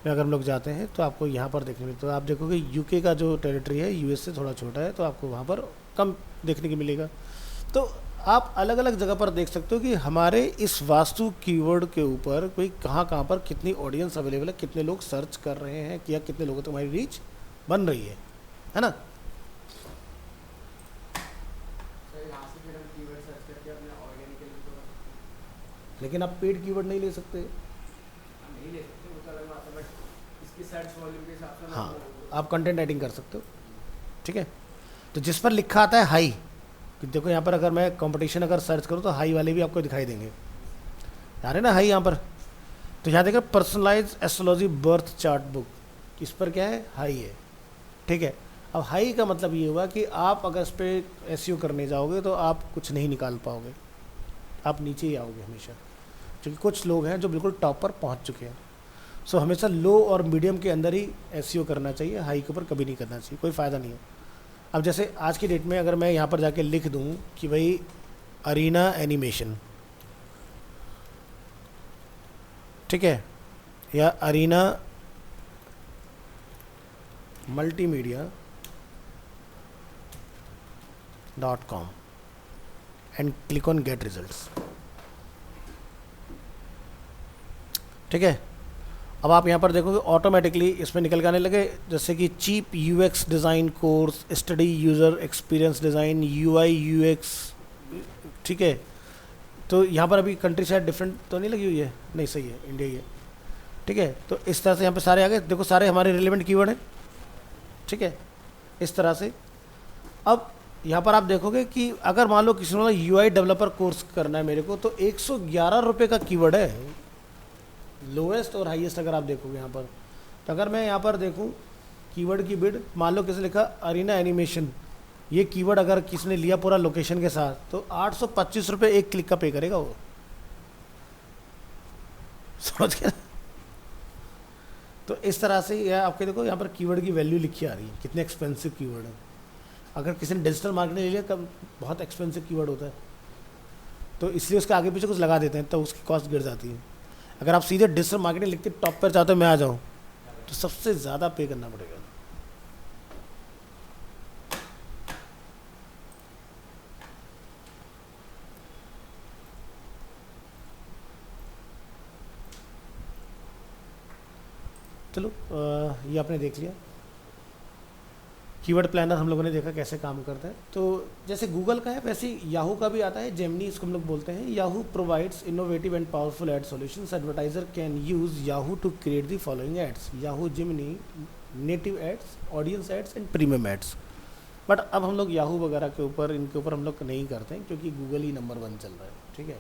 अगर हम लोग जाते हैं तो आपको यहाँ पर देखने मिलता है। तो आप देखोगे यूके का जो टेरिटरी है यूएस से थोड़ा छोटा है, तो आपको वहाँ पर कम देखने को मिलेगा। तो आप अलग अलग जगह पर देख सकते हो कि हमारे इस वास्तु कीवर्ड के ऊपर कोई कहाँ पर कितनी ऑडियंस अवेलेबल है, कितने लोग सर्च कर रहे हैं, या कितने लोगों तक हमारी रीच बन रही है ना। लेकिन आप पेड कीवर्ड नहीं ले सकते। नहीं ले सकते, वो तो अलग बात है, बट इसकी सर्च वॉल्यूम के हिसाब से हाँ, आप कंटेंट राइटिंग कर सकते हो, ठीक है। तो जिस पर लिखा आता है हाई, कि देखो यहाँ पर अगर मैं कंपटीशन अगर सर्च करूँ तो हाई वाले भी आपको दिखाई देंगे, आ रहे ना हाई यहाँ पर। तो यहाँ देखो personalize astrology birth chart book, इस पर क्या है, हाई है, ठीक है। अब हाई का मतलब ये हुआ कि आप अगर इस पर एसईओ करने जाओगे तो आप कुछ नहीं निकाल पाओगे, आप नीचे ही आओगे हमेशा, क्योंकि कुछ लोग हैं जो बिल्कुल टॉप पर पहुंच चुके हैं। सो हमेशा लो और मीडियम के अंदर ही एसईओ करना चाहिए, हाई के ऊपर कभी नहीं करना चाहिए, कोई फ़ायदा नहीं है। अब जैसे आज की डेट में अगर मैं यहाँ पर जाके लिख दूँ कि भाई अरीना एनिमेशन, ठीक है, या Arena multimedia.com and click on get results, ठीक है। अब आप यहाँ पर देखोगे ऑटोमेटिकली इसमें निकल के आने लगे, जैसे कि cheap UX design course, study user experience design, UI UX, ठीक है। तो यहाँ पर अभी कंट्री शायद डिफरेंट तो नहीं लगी हुई है, नहीं सही है, इंडिया ही है, ठीक है। तो इस तरह से यहाँ पे सारे आ गए, देखो सारे हमारे रिलेवेंट कीवर्ड हैं, ठीक है, इस तरह से। अब यहाँ पर आप देखोगे कि अगर मान लो किसी ने यूआई डेवलपर कोर्स करना है मेरे को, तो 111 रुपये का कीवर्ड है, लोएस्ट और हाईएस्ट अगर आप देखोगे यहाँ पर। तो अगर मैं यहाँ पर देखूँ कीवर्ड की बिड, मान लो किसी लिखा अरीना एनिमेशन, ये कीवर्ड अगर किसी ने लिया पूरा लोकेशन के साथ, तो 825 रुपये एक क्लिक का पे करेगा वो, समझ गया। तो इस तरह से यह आपके देखो यहाँ पर कीवर्ड की वैल्यू लिखी आ रही है, कितने एक्सपेंसिव कीवर्ड है। अगर किसी ने डिजिटल मार्केटिंग ले लिया कब बहुत एक्सपेंसिव कीवर्ड होता है, तो इसलिए उसके आगे पीछे कुछ लगा देते हैं तो उसकी कॉस्ट गिर जाती है। अगर आप सीधे डिजिटल मार्केटिंग लिख के टॉप पर चाहते हो मैं आ जाऊँ, तो सबसे ज़्यादा पे करना पड़ेगा। चलो ये आपने देख लिया, कीवर्ड प्लानर हम लोगों ने देखा कैसे काम करता है। तो जैसे गूगल का है वैसे याहू का भी आता है, जेमिनी इसको हम लोग बोलते हैं। Yahoo provides innovative and powerful ad solutions. Advertiser can use Yahoo to create the following ads: Yahoo, Gemini, native ads, audience ads and premium ads. But अब हम लोग याहू वगैरह के ऊपर, इनके ऊपर हम लोग नहीं करते हैं क्योंकि गूगल ही नंबर 1 चल रहा है, ठीक है।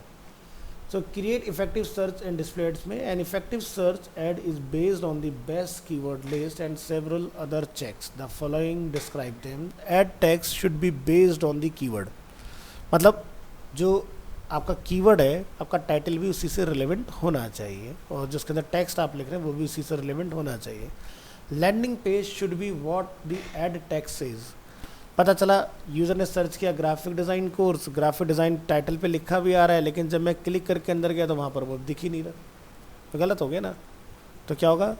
So create effective search and display ads में an effective search ad is based on the best keyword list and several other checks. The following describe them. Ad text should be based on the keyword. मतलब जो आपका कीवर्ड है, आपका टाइटल भी उसी से रिलेवेंट होना चाहिए और जिसके अंदर टेक्स्ट आप लिख रहे हैं वो भी उसी से रिलेवेंट होना चाहिए। Landing page should be what the ad text is. पता चला यूज़र ने सर्च किया graphic design course, graphic design title पे लिखा भी आ रहा है, लेकिन जब मैं क्लिक करके अंदर गया तो वहाँ पर वो दिख ही नहीं रहा, तो गलत हो गया ना। तो क्या होगा,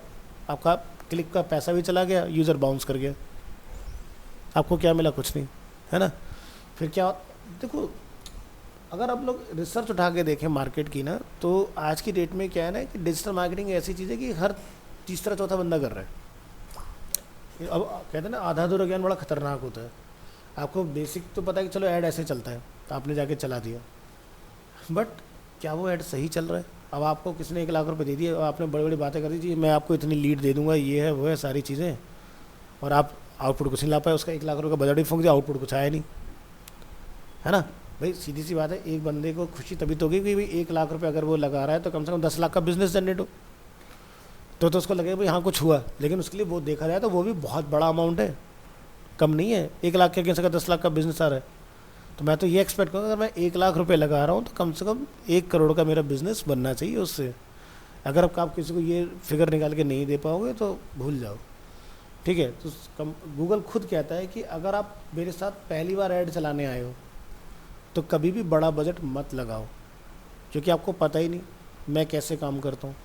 आपका क्लिक का पैसा भी चला गया, यूज़र बाउंस कर गया, आपको क्या मिला, कुछ नहीं, है ना। फिर क्या, देखो अगर आप लोग रिसर्च उठा के देखें मार्केट की ना, तो आज की डेट में क्या है ना कि डिजिटल मार्केटिंग ऐसी चीज़ है कि हर तीसरा चौथा बंदा कर रहा है। अब कहते हैं ना आधा अधूरा ज्ञान बड़ा खतरनाक होता है। आपको बेसिक तो पता है कि चलो ऐड ऐसे चलता है, तो आपने जाके चला दिया, बट क्या वो ऐड सही चल रहा है? अब आपको किसी ने 1 लाख रुपए दे दिए और आपने बड़ी बड़ी बातें कर दी, मैं आपको इतनी लीड दे दूंगा, ये है वो है सारी चीज़ें, और आप आउटपुट कुछ नहीं ला पाए, उसका 1 लाख रुपये का बजट भी फूंक दिया, आउटपुट कुछ आया नहीं, है ना। भाई सीधी सी बात है, एक बंदे को खुशी तभी तो होगी कि भाई 1 लाख रुपये अगर वो लगा रहा है तो कम से कम 10 लाख का बिजनेस जनरेट हो, तो उसको लगेगा भाई हाँ कुछ हुआ। लेकिन उसके लिए वो देखा जाए तो वो भी बहुत बड़ा अमाउंट है, कम नहीं है। 1 लाख के अगेंस्ट अगर 10 लाख का बिजनेस आ रहा है, तो मैं तो ये एक्सपेक्ट करूँगा अगर मैं 1 लाख रुपए लगा रहा हूँ तो कम से कम 1 करोड़ का मेरा बिजनेस बनना चाहिए उससे। अगर आप किसी को ये फिगर निकाल के नहीं दे पाओगे तो भूल जाओ, ठीक है। तो गूगल खुद कहता है कि अगर आप मेरे साथ पहली बार ऐड चलाने आए हो तो कभी भी बड़ा बजट मत लगाओ, क्योंकि आपको पता ही नहीं मैं कैसे काम करता हूँ।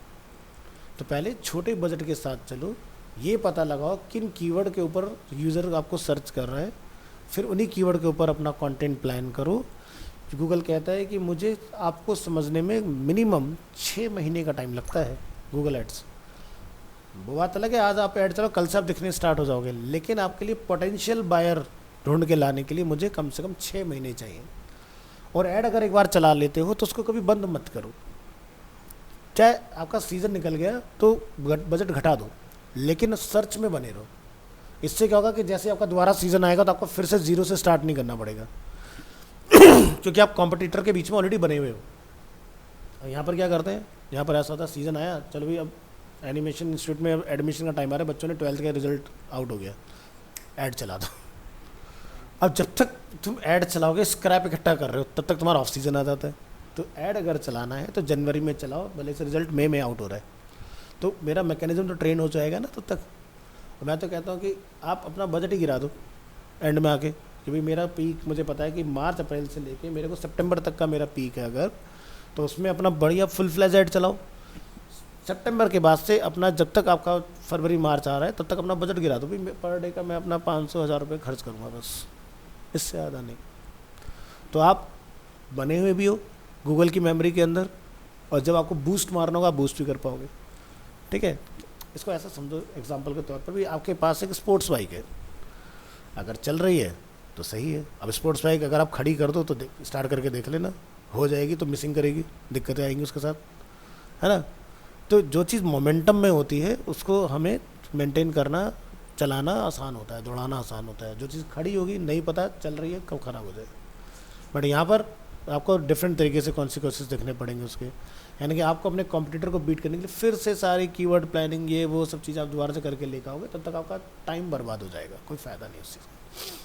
तो पहले छोटे बजट के साथ चलो, ये पता लगाओ किन कीवर्ड के ऊपर यूज़र आपको सर्च कर रहा है, फिर उन्हीं कीवर्ड के ऊपर अपना कंटेंट प्लान करो। गूगल कहता है कि मुझे आपको समझने में मिनिमम 6 महीने का टाइम लगता है गूगल एड्स। वो बात अलग है, आज आप ऐड चलो कल से आप दिखने स्टार्ट हो जाओगे, लेकिन आपके लिए पोटेंशियल बायर ढूंढ के लाने के लिए मुझे कम से कम 6 महीने चाहिए। और ऐड अगर एक बार चला लेते हो तो उसको कभी बंद मत करो, चाहे आपका सीज़न निकल गया तो बजट घटा दो, लेकिन सर्च में बने रहो। इससे क्या होगा कि जैसे आपका दोबारा सीज़न आएगा तो आपको फिर से जीरो से स्टार्ट नहीं करना पड़ेगा क्योंकि आप कॉम्पिटिटर के बीच में ऑलरेडी बने हुए हो। यहाँ पर क्या करते हैं, यहाँ पर ऐसा होता है सीज़न आया, चलो भाई अब एनिमेशन इंस्टीट्यूट में एडमिशन का टाइम आ रहा है, बच्चों ने 12th का रिजल्ट आउट हो गया, ऐड चला दो। अब जब तक तुम ऐड चलाओगे, स्क्रैप इकट्ठा कर रहे हो, तब तक तुम्हारा ऑफ सीज़न आ जाता है। तो ऐड अगर चलाना है तो जनवरी में चलाओ, भले से रिजल्ट मई में आउट हो रहा है, तो मेरा मैकेनिज्म तो ट्रेन हो जाएगा ना तब तक। मैं तो कहता हूँ कि आप अपना बजट ही गिरा दो एंड में आके, कि भाई मेरा पीक मुझे पता है कि मार्च अप्रैल से लेके मेरे को सितंबर तक का मेरा पीक है अगर, तो उसमें अपना बढ़िया फुल फ्लैज ऐड चलाओ। सितंबर के बाद से अपना जब तक आपका फरवरी मार्च आ रहा है तब तक अपना बजट गिरा दो, भाई पर डे का मैं अपना 500-1000 रुपये खर्च करूँगा बस, इससे ज़्यादा नहीं। तो आप बने हुए भी हो गूगल की मेमोरी के अंदर, और जब आपको बूस्ट मारना होगा आप बूस्ट भी कर पाओगे, ठीक है। इसको ऐसा समझो, एग्जांपल के तौर पर भी आपके पास एक स्पोर्ट्स बाइक है, अगर चल रही है तो सही है। अब स्पोर्ट्स बाइक अगर आप खड़ी कर दो तो स्टार्ट करके देख लेना, हो जाएगी तो मिसिंग करेगी, दिक्कतें आएंगी उसके साथ, है ना। तो जो चीज़ मोमेंटम में होती है उसको हमें मेंटेन करना, चलाना आसान होता है, दौड़ाना आसान होता है। जो चीज़ खड़ी होगी नहीं पता चल रही है कब ख़राब हो जाए, बट यहाँ पर आपको डिफरेंट तरीके से कॉन्सिक्वेंसेस देखने पड़ेंगे उसके, यानी कि आपको अपने कॉम्पिटिटर को बीट करने के लिए फिर से सारी कीवर्ड प्लानिंग ये वो सब चीज़ आप दोबारा से करके लेकर आओगे, तब तक आपका टाइम बर्बाद हो जाएगा, कोई फ़ायदा नहीं उस चीज़ का।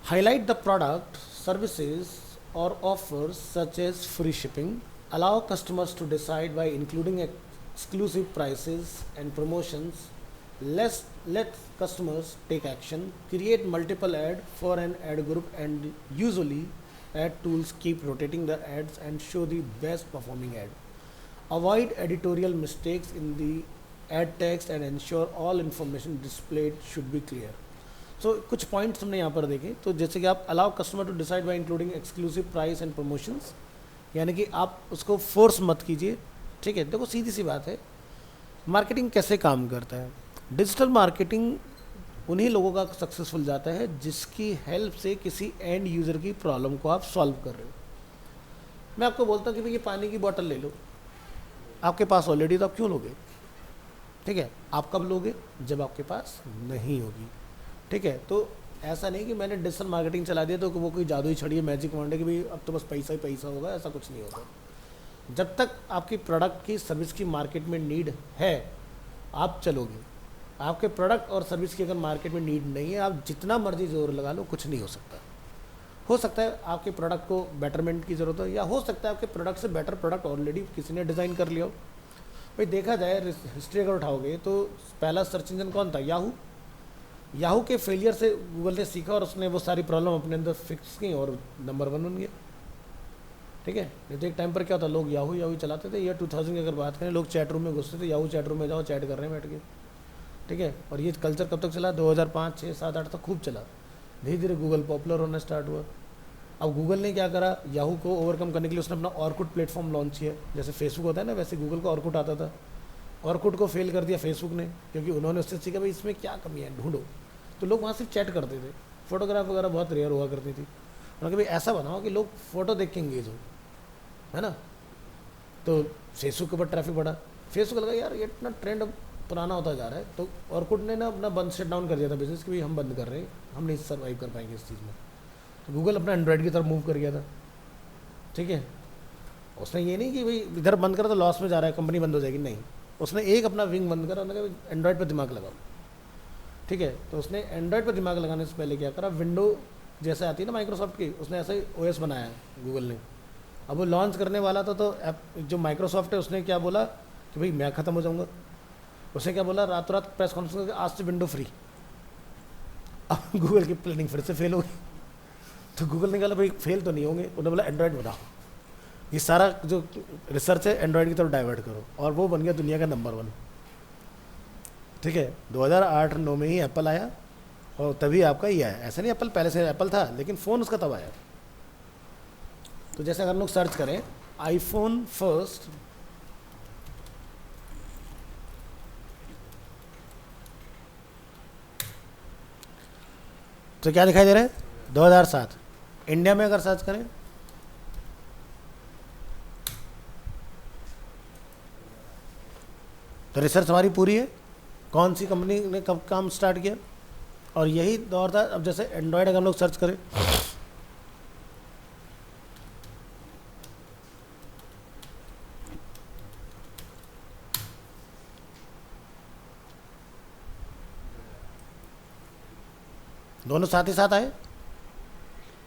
हाईलाइट द प्रोडक्ट, सर्विसेज और offers such as free shipping, allow customers to decide by including exclusive prices and promotions. Let customers take action, create multiple ad for an ad group, and usually ad tools keep rotating the ads and show the best performing ad. Avoid editorial mistakes in the ad text and ensure all information displayed should be clear. सो कुछ पॉइंट्स हमने यहाँ पर देखे, तो जैसे कि आप allow customer to decide by including exclusive price and promotions, यानी कि आप उसको फोर्स मत कीजिए, ठीक है। देखो सीधी सी बात है, मार्केटिंग कैसे काम करता है। डिजिटल मार्केटिंग उन्हीं लोगों का सक्सेसफुल जाता है जिसकी हेल्प से किसी एंड यूज़र की प्रॉब्लम को आप सॉल्व कर रहे हो। मैं आपको बोलता हूँ कि भाई ये पानी की बोतल ले लो, आपके पास ऑलरेडी, तो आप क्यों लोगे, ठीक है। आप कब लोगे, जब आपके पास नहीं होगी, ठीक है। तो ऐसा नहीं कि मैंने डिजिटल मार्केटिंग चला दिया तो वो कोई जादुई छड़ी है, मैजिक वंडर कि भाई अब तो बस पैसा ही पैसा होगा, ऐसा कुछ नहीं होगा। जब तक आपकी प्रोडक्ट की सर्विस की मार्केट में नीड है आप चलोगे। आपके प्रोडक्ट और सर्विस की अगर मार्केट में नीड नहीं है, आप जितना मर्जी जोर लगा लो, कुछ नहीं हो सकता। हो सकता है आपके प्रोडक्ट को बेटरमेंट की ज़रूरत हो, या हो सकता है आपके प्रोडक्ट से बेटर प्रोडक्ट ऑलरेडी किसी ने डिज़ाइन कर लिया हो। भाई देखा जाए हिस्ट्री अगर उठाओगे तो पहला सर्च इंजन कौन था, याहू। याहू के फेलियर से गूगल ने सीखा और उसने वो सारी प्रॉब्लम अपने अंदर फिक्स की और नंबर 1 बन गया, ठीक है। नहीं तो एक टाइम पर क्या होता, लोग याहू याहू चलाते थे। ईयर 2000 की अगर बात करें, लोग चैट रूम में घुसते थे, याहू चैट रूम में जाओ चैट कर रहे हैं बैठ के, ठीक है। और ये कल्चर कब तक चला, 2005, 6, 7, 8 तक खूब चला। धीरे धीरे गूगल पॉपुलर होना स्टार्ट हुआ। अब गूगल ने क्या करा, याहू को ओवरकम करने के लिए उसने अपना ऑर्कुट प्लेटफॉर्म लॉन्च किया। जैसे फेसबुक होता है ना, वैसे गूगल को ऑर्कुट आता था। ऑर्कुट को फेल कर दिया फेसबुक ने, क्योंकि उन्होंने उससे सीखा भाई इसमें क्या कमी है, ढूंढो। तो लोग वहाँ सिर्फ चैट करते थे, फोटोग्राफ वगैरह बहुत रेयर हुआ करती थी। उन्होंने कहा भाई ऐसा बनाओ कि लोग फोटो देख के एंगेज हो, है ना। तो फेसबुक के ऊपर ट्रैफिक बढ़ा। फेसबुक लगा यार ये इतना ट्रेंड पुराना होता जा रहा है, तो ऑर्कुट ने ना अपना बंद शट डाउन कर दिया था बिजनेस कि भाई हम बंद कर रहे हैं, हम नहीं सर्वाइव कर पाएंगे इस चीज़ में। तो गूगल अपना एंड्रॉइड की तरफ मूव कर गया था, ठीक है। उसने ये नहीं कि भाई इधर बंद करा तो लॉस में जा रहा है, कंपनी बंद हो जाएगी, नहीं। उसने एक अपना विंग बंद करा, उन्होंने कहा एंड्रॉइड पर दिमाग लगाओ, ठीक है। तो उसने एंड्रॉइड पर दिमाग लगाने से पहले क्या करा, विंडो जैसे आती है ना माइक्रोसॉफ्ट की, उसने ऐसा ही ओएस बनाया है गूगल ने। अब वो लॉन्च करने वाला था तो जो माइक्रोसॉफ्ट है उसने क्या बोला कि भाई मैं ख़त्म हो जाऊँगा। उसने क्या बोला, रातों रात प्रेस कॉन्फ्रेंस करके आज से विंडो फ्री। अब गूगल की प्लानिंग फिर से फेल हो गई। तो गूगल ने कहा भाई फेल तो नहीं होंगे, उन्होंने बोला एंड्रॉइड बनाओ, ये सारा जो रिसर्च है एंड्रॉइड की तरफ डाइवर्ट करो, और वो बन गया दुनिया का नंबर 1, ठीक है। 2008-9 में ही एप्पल आया और तभी आपका ये आया। ऐसा नहीं एप्पल पहले से एप्पल था, लेकिन फ़ोन उसका तब आया। तो जैसे अगर हम लोग सर्च करें आईफोन फर्स्ट, तो क्या दिखाई दे रहा है, 2007। इंडिया में अगर सर्च करें तो रिसर्च हमारी पूरी है, कौन सी कंपनी ने कब काम स्टार्ट किया, और यही दौर था। अब जैसे एंड्रॉयड अगर हम लोग सर्च करें, दोनों साथ ही साथ आए,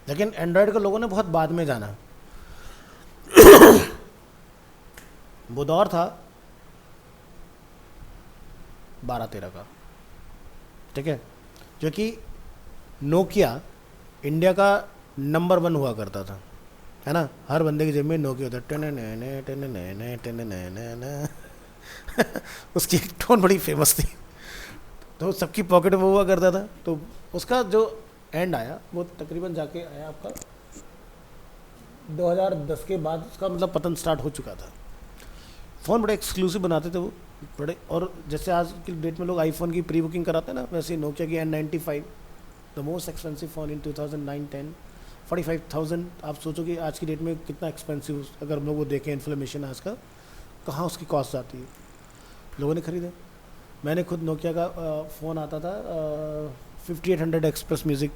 लेकिन एंड्रॉयड को लोगों ने बहुत बाद में जाना। वो दौर था 12-13 का, ठीक है, क्योंकि नोकिया इंडिया का नंबर 1 हुआ करता था, है ना। हर बंदे की जेब में नोकिया होता, उसकी एक टोन बड़ी फेमस थी, तो सबकी पॉकेट में वो हुआ करता था। तो उसका जो एंड आया वो तकरीबन जाके आया आपका 2010 के बाद, उसका मतलब पतन स्टार्ट हो चुका था। फ़ोन बड़े एक्सक्लूसिव बनाते थे वो बड़े, और जैसे आज की डेट में लोग आईफोन की प्री बुकिंग कराते हैं ना, वैसे नोकिया की N95 the most expensive phone इन 2009-10 45,000। आप सोचो कि आज की डेट में कितना एक्सपेंसिव, अगर हम लोग वो देखें इन्फ्लेमेशन आज का, कहाँ उसकी कॉस्ट आती है। लोगों ने ख़रीदा। मैंने खुद नोकिया का फ़ोन आता था 5800 एक्सप्रेस म्यूज़िक,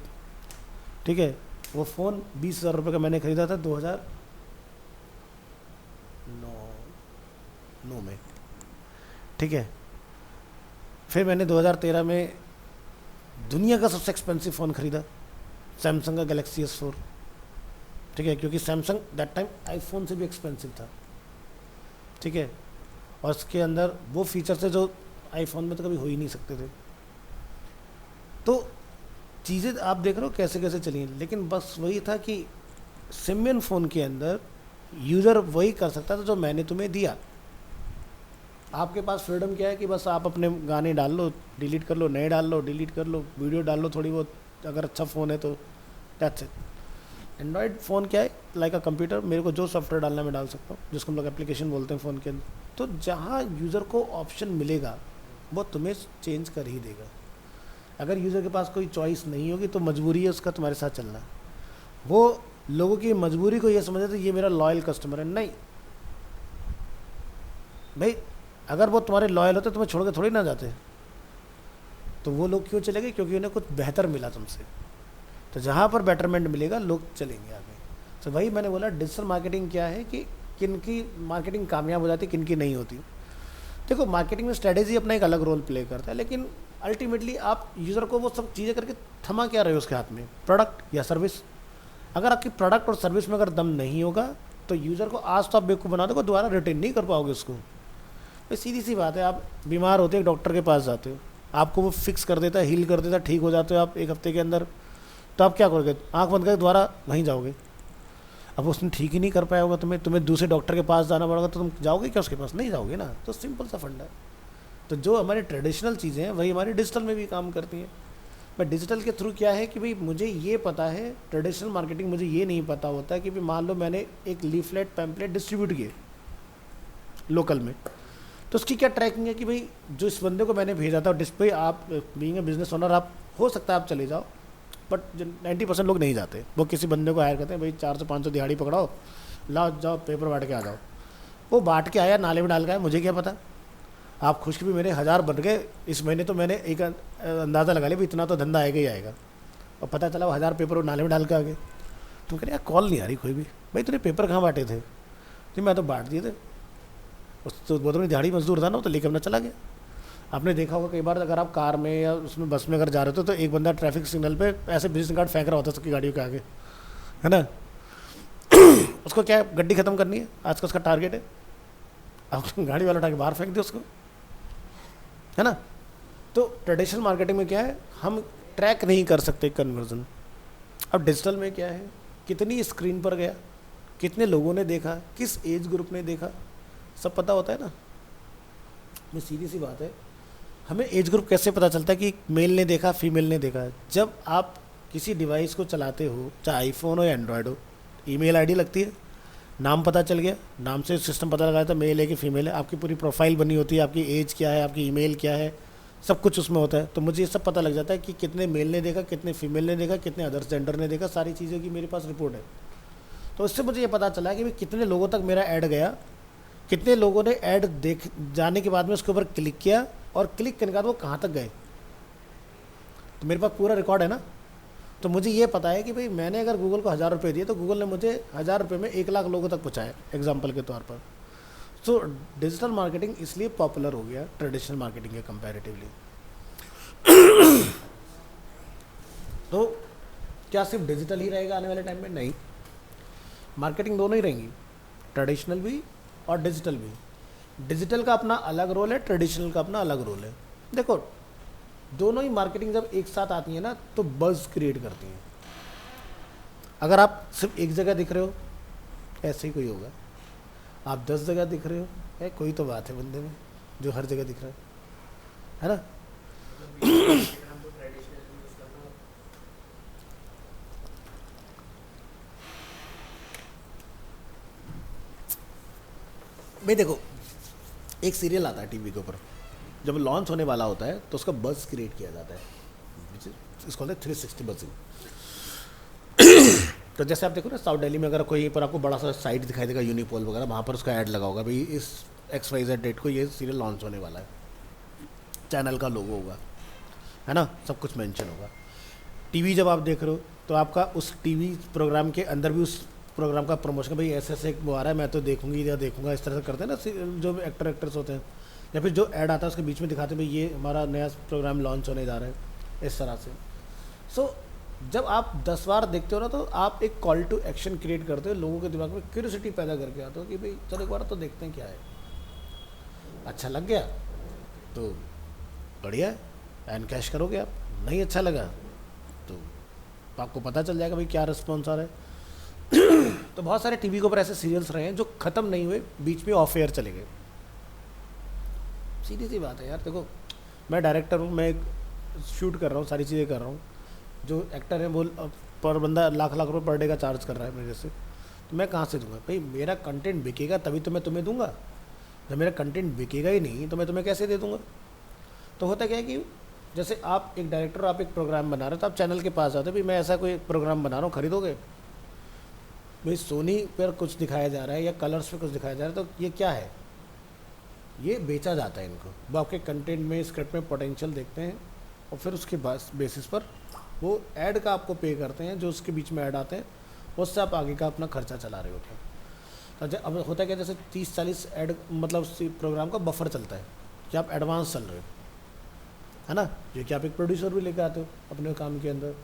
ठीक है। वो फ़ोन 20,000 रुपये का मैंने ख़रीदा था 2009 में, ठीक है। फिर मैंने 2013 में दुनिया का सबसे एक्सपेंसिव फ़ोन ख़रीदा, सैमसंग का गैलेक्सी S4, ठीक है, क्योंकि सैमसंग दैट टाइम आईफोन से भी एक्सपेंसिव था। ठीक है, और उसके अंदर वो फीचर्स है जो आईफोन में तो कभी हो ही नहीं सकते थे। तो चीज़ें आप देख रहे हो कैसे कैसे चली हैं, लेकिन बस वही था कि सिमियन फ़ोन के अंदर यूज़र वही कर सकता था जो मैंने तुम्हें दिया। आपके पास फ्रीडम क्या है कि बस आप अपने गाने डाल लो, डिलीट कर लो, नए डाल लो, डिलीट कर लो, वीडियो डाल लो थोड़ी बहुत, अगर अच्छा फ़ोन है तो दैट्स इट। एंड्रॉयड फ़ोन क्या है, लाइक अ कंप्यूटर, मेरे को जो सॉफ्टवेयर डालना मैं डाल सकता हूँ, जिसको हम लोग एप्लीकेशन बोलते हैं फ़ोन के अंदर। तो जहाँ यूज़र को ऑप्शन मिलेगा वो तुम्हें चेंज कर ही देगा। अगर यूज़र के पास कोई चॉइस नहीं होगी तो मजबूरी है उसका तुम्हारे साथ चलना। वो लोगों की मजबूरी को ये समझते थे ये मेरा लॉयल कस्टमर है, नहीं भाई, अगर वो तुम्हारे लॉयल होते तुम्हें छोड़ के थोड़ी ना जाते। तो वो लोग क्यों चले गए, क्योंकि उन्हें कुछ बेहतर मिला तुमसे। तो जहाँ पर बेटरमेंट मिलेगा लोग चलेंगे आगे। तो वही मैंने बोला डिजिटल मार्केटिंग क्या है कि किन की मार्केटिंग कामयाब हो जाती है, किन की नहीं होती। देखो मार्केटिंग में स्ट्रेटेजी अपना एक अलग रोल प्ले करता है, लेकिन अल्टीमेटली आप यूज़र को वो सब चीज़ें करके थमा क्या रहे हो उसके हाथ में, प्रोडक्ट या सर्विस। अगर आपकी प्रोडक्ट और सर्विस में अगर दम नहीं होगा तो यूज़र को आज तो आप बेवकूफ़ बना दो, दोबारा रिटर्न नहीं कर पाओगे उसको। तो सीधी सी बात है, आप बीमार होते हो डॉक्टर के पास जाते हो, आपको वो फिक्स कर देता है, हील कर देता है, ठीक हो जाते हो आप एक हफ्ते के अंदर। तो आप क्या करोगे, आंख बंद करके दोबारा वहीं जाओगे। अब उसने ठीक ही नहीं कर पाया होगा, तुम्हें दूसरे डॉक्टर के पास जाना पड़ेगा, तो तुम जाओगे क्या उसके पास, नहीं जाओगे ना। तो सिंपल सा फंडा है। तो जो हमारी ट्रेडिशनल चीज़ें हैं वही हमारी डिजिटल में भी काम करती हैं। बट डिजिटल के थ्रू क्या है कि भाई मुझे ये पता है, ट्रेडिशनल मार्केटिंग मुझे ये नहीं पता होता है कि भाई मान लो मैंने एक लीफलेट पैम्पलेट डिस्ट्रीब्यूट किए लोकल में, तो उसकी क्या ट्रैकिंग है कि भाई जो इस बंदे को मैंने भेजा था डिस्प्ले, आप बीइंग ए बिजनेस ओनर आप हो सकता है आप चले जाओ, बट 90% लोग नहीं जाते। वो किसी बंदे को हायर करते हैं, भाई 400-500 दिहाड़ी पकड़ाओ, लाओ जाओ पेपर बांट के आ जाओ। वो बांट के आया, नाले में डाल के आया, मुझे क्या पता। आप खुश भी मेरे 1000 बन गए इस महीने, तो मैंने एक अंदाज़ा लगा लिया भाई इतना तो धंधा आएगा ही आएगा, और पता चला वो 1000 पेपर वो नाले में डाल के आ गए। तुम कह रहे यार कॉल नहीं आ रही कोई भी, भाई तूने पेपर कहाँ बांटे थे? जी मैं तो बांट दिए थे। उस तो वो तो मेरी दिहाड़ी मजदूर था ना, तो लेकर अपना चला गया। आपने देखा होगा कई बार अगर आप कार में या उसमें बस में अगर जा रहे हो तो एक बंदा ट्रैफिक सिग्नल पे ऐसे बिजनेस कार्ड फेंक रहा होता है सबकी गाड़ियों के आगे, है ना। उसको क्या है, गड्डी ख़त्म करनी है, आज का उसका टारगेट है। अब गाड़ी वाला उठा के बाहर फेंक दे उसको, है ना। तो ट्रेडिशनल मार्केटिंग में क्या है, हम ट्रैक नहीं कर सकते कन्वर्जन। अब डिजिटल में क्या है, कितनी स्क्रीन पर गया, कितने लोगों ने देखा, किस एज ग्रुप ने देखा, सब पता होता है ना। ये सीधी सी बात है, हमें एज ग्रुप कैसे पता चलता है कि मेल ने देखा फीमेल ने देखा? जब आप किसी डिवाइस को चलाते हो, चाहे आईफोन हो या एंड्रॉयड हो, ईमेल आईडी लगती है, नाम पता चल गया, नाम से सिस्टम पता लगा था मेल है कि फीमेल है, आपकी पूरी प्रोफाइल बनी होती है, आपकी एज क्या है, आपकी ईमेल क्या है, सब कुछ उसमें होता है। तो मुझे ये सब पता लग जाता है कि कितने मेल ने देखा, कितने फीमेल ने देखा, कितने अदर्स जेंडर ने देखा, सारी चीज़ों की मेरे पास रिपोर्ट है। तो इससे मुझे ये पता चला कि भाई कितने लोगों तक मेरा ऐड गया, कितने लोगों ने ऐड देख जाने के बाद में उसके ऊपर क्लिक किया, और क्लिक करने के बाद वो कहाँ तक गए, तो मेरे पास पूरा रिकॉर्ड है ना। तो मुझे ये पता है कि भाई मैंने अगर गूगल को 1000 रुपये दिए तो गूगल ने मुझे 1000 रुपये में 1 लाख लोगों तक पहुँचाया, एग्जाम्पल के तौर पर। सो डिजिटल मार्केटिंग इसलिए पॉपुलर हो गया ट्रेडिशनल मार्केटिंग के कंपैरेटिवली। तो क्या सिर्फ डिजिटल ही रहेगा आने वाले टाइम में? नहीं, मार्केटिंग दोनों ही रहेंगी, ट्रेडिशनल भी और डिजिटल भी। डिजिटल का अपना अलग रोल है, ट्रेडिशनल का अपना अलग रोल है। देखो दोनों ही मार्केटिंग जब एक साथ आती है ना तो बज़ क्रिएट करती हैं। अगर आप सिर्फ एक जगह दिख रहे हो ऐसे ही कोई होगा, आप 10 जगह दिख रहे हो है, कोई तो बात है बंदे में जो हर जगह दिख रहा है ना। हम तो ट्रेडिशनल यूज करते हैं। भाई देखो एक सीरियल आता है टीवी के ऊपर, जब लॉन्च होने वाला होता है तो उसका बज़ क्रिएट किया जाता है, इसको कहते हैं 360 बजिंग। तो जैसे आप देखो ना साउथ दिल्ली में अगर कोई पर आपको बड़ा सा साइट दिखाई देगा यूनिपोल वगैरह, वहाँ पर उसका ऐड लगा होगा भाई इस XYZ डेट को ये सीरियल लॉन्च होने वाला है, चैनल का लोगो होगा, है ना, सब कुछ मेंशन होगा। टीवी जब आप देख रहे हो तो आपका उस टीवी प्रोग्राम के अंदर भी उस प्रोग्राम का प्रमोशन, भाई ऐसे ऐसे वो आ रहा है मैं तो देखूंगी या देखूंगा, इस तरह से करते हैं ना जो एक्टर एक्ट्रेस होते हैं। या फिर जो ऐड आता है उसके बीच में दिखाते हैं भाई ये हमारा नया प्रोग्राम लॉन्च होने जा रहा है, इस तरह से। सो जब आप 10 बार देखते हो ना तो आप एक कॉल टू एक्शन क्रिएट करते हो, लोगों के दिमाग में क्यूरियोसिटी पैदा करके आते हो कि भाई चलो एक बार तो देखते हैं क्या है। अच्छा लग गया तो बढ़िया एंड कैश करोगे आप, नहीं अच्छा लगा तो आपको पता चल जाएगा भाई क्या रिस्पॉन्स आ रहा है। तो बहुत सारे टीवी के ऊपर ऐसे सीरियल्स रहे हैं जो ख़त्म नहीं हुए, बीच में ऑफ एयर चले गए। सीधी सी बात है यार, देखो मैं डायरेक्टर हूँ, मैं शूट कर रहा हूँ, सारी चीज़ें कर रहा हूँ, जो एक्टर है वो पर बंदा लाख लाख रुपए पर डे का चार्ज कर रहा है मेरे से, तो मैं कहाँ से दूंगा भाई? मेरा कंटेंट बिकेगा तभी तो मैं तुम्हें दूंगा, जब मेरा कंटेंट बिकेगा ही नहीं तो मैं तुम्हें कैसे दे दूंगा? तो होता क्या है कि जैसे आप एक डायरेक्टर, आप एक प्रोग्राम बना रहे हो तो आप चैनल के पास आते हो, भाई मैं ऐसा कोई प्रोग्राम बना रहा हूँ, खरीदोगे? भाई सोनी पर कुछ दिखाया जा रहा है या कलर्स पे कुछ दिखाया जा रहा है, तो ये क्या है? ये बेचा जाता है इनको। वो आपके कंटेंट में, स्क्रिप्ट में पोटेंशियल देखते हैं और फिर उसके बेसिस पर वो ऐड का आपको पे करते हैं, जो उसके बीच में ऐड आते हैं उससे आप आगे का अपना खर्चा चला रहे होते हैं। तो अब होता है क्या, जैसे 30-40 ऐड मतलब प्रोग्राम का बफर चलता है कि आप एडवांस चल रहे हो, है ना, जो कि आप एक प्रोड्यूसर भी लेकर आते हो अपने काम के अंदर।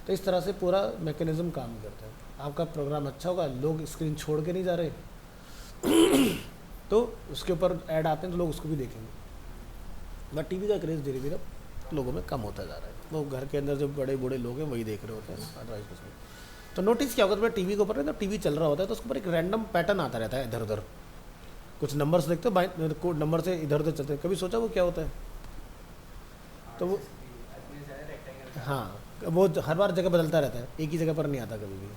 तो इस तरह से पूरा मैकेनिज्म काम करता है। आपका प्रोग्राम अच्छा होगा, लोग स्क्रीन छोड़ के नहीं जा रहे तो उसके ऊपर ऐड आते हैं तो लोग उसको भी देखेंगे। बट टीवी का क्रेज़ धीरे धीरे लोगों में कम होता जा रहा है, वो घर के अंदर जो बड़े बूढ़े लोग हैं वही देख रहे होते हैं, अदरवाइज कुछ नहीं। तो नोटिस क्या होगा, तो टीवी के ऊपर ना, टीवी चल रहा होता है तो उसके ऊपर एक रैंडम पैटर्न आता रहता है इधर उधर, कुछ नंबर्स देखते हो, कोड नंबर से इधर उधर चलते हैं, कभी सोचा वो क्या होता है? तो वो हाँ, वो हर बार जगह बदलता रहता है, एक ही जगह पर नहीं आता कभी भी।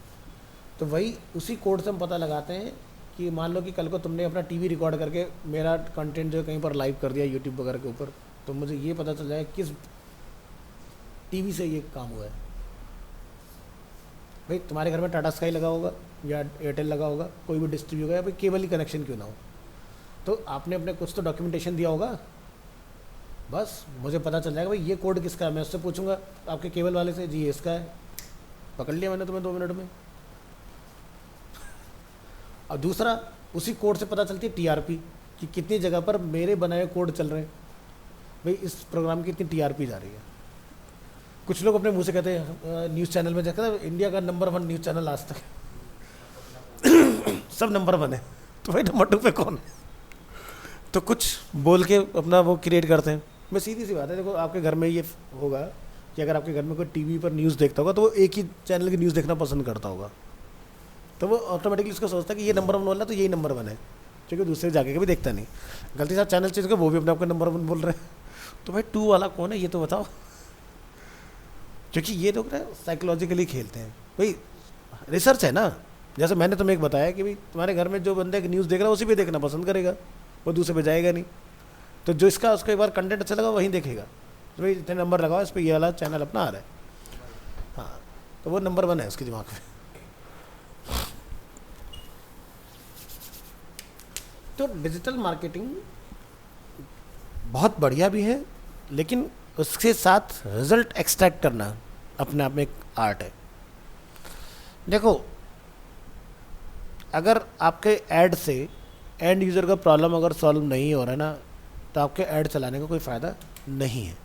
तो वही उसी कोड से हम पता लगाते हैं कि मान लो कि कल को तुमने अपना टीवी रिकॉर्ड करके मेरा कंटेंट जो कहीं पर लाइव कर दिया यूट्यूब वगैरह के ऊपर, तो मुझे ये पता चल जाए किस टीवी से ये काम हुआ है। भाई तुम्हारे घर में टाटा स्काई लगा होगा या एयरटेल लगा होगा, कोई भी डिश टीवी होगा या भाई केबल ही कनेक्शन क्यों ना हो, तो आपने अपने कुछ तो डॉक्यूमेंटेशन दिया होगा, बस मुझे पता चल जाएगा भाई ये कोड किसका है। मैं उससे पूछूंगा आपके केबल वाले से, जी इसका है, पकड़ लिया मैंने तुम्हें 2 मिनट में। और दूसरा, उसी कोड से पता चलती है टीआरपी कि कितनी जगह पर मेरे बनाए कोड चल रहे हैं, भाई इस प्रोग्राम की इतनी टीआरपी जा रही है। कुछ लोग अपने मुंह से कहते हैं न्यूज़ चैनल में जाकर इंडिया का नंबर 1 न्यूज़ चैनल आज तक सब नंबर 1 है, तो भाई नंबर 2 पे कौन है? तो कुछ बोल के अपना वो क्रिएट करते हैं। मैं सीधी सी बात है, देखो आपके घर में ये होगा कि अगर आपके घर में कोई टीवी पर न्यूज़ देखता होगा तो वो एक ही चैनल की न्यूज़ देखना पसंद करता होगा, तो वो ऑटोमेटिकली उसको सोचता है कि ये नंबर 1 बोल रहा है तो यही नंबर 1 है, क्योंकि दूसरे जाके कभी देखता नहीं। गलती से चैनल चेंज कर वो भी अपने आपको नंबर 1 बोल रहे हैं, तो भाई 2 वाला कौन है ये तो बताओ? क्योंकि ये लोग ना साइकोलॉजिकली खेलते हैं। भाई रिसर्च है ना, जैसे मैंने तुम्हें एक बताया कि भाई तुम्हारे घर में जो बंदे न्यूज़ देख रहा है उसी पे देखना पसंद करेगा, वो दूसरे पे जाएगा नहीं। तो जो इसका उसको एक बार कंटेंट अच्छा लगा वहीं देखेगा, तो भाई इतने नंबर लगाओ इस पर, ये वाला चैनल अपना आ रहा है, हाँ, तो वो नंबर 1 है उसके दिमाग में। तो डिजिटल मार्केटिंग बहुत बढ़िया भी है, लेकिन उसके साथ रिजल्ट एक्सट्रैक्ट करना अपने आप में एक आर्ट है। देखो अगर आपके ऐड से एंड यूज़र का प्रॉब्लम अगर सॉल्व नहीं हो रहा है ना, तो आपके ऐड चलाने का कोई फ़ायदा नहीं है।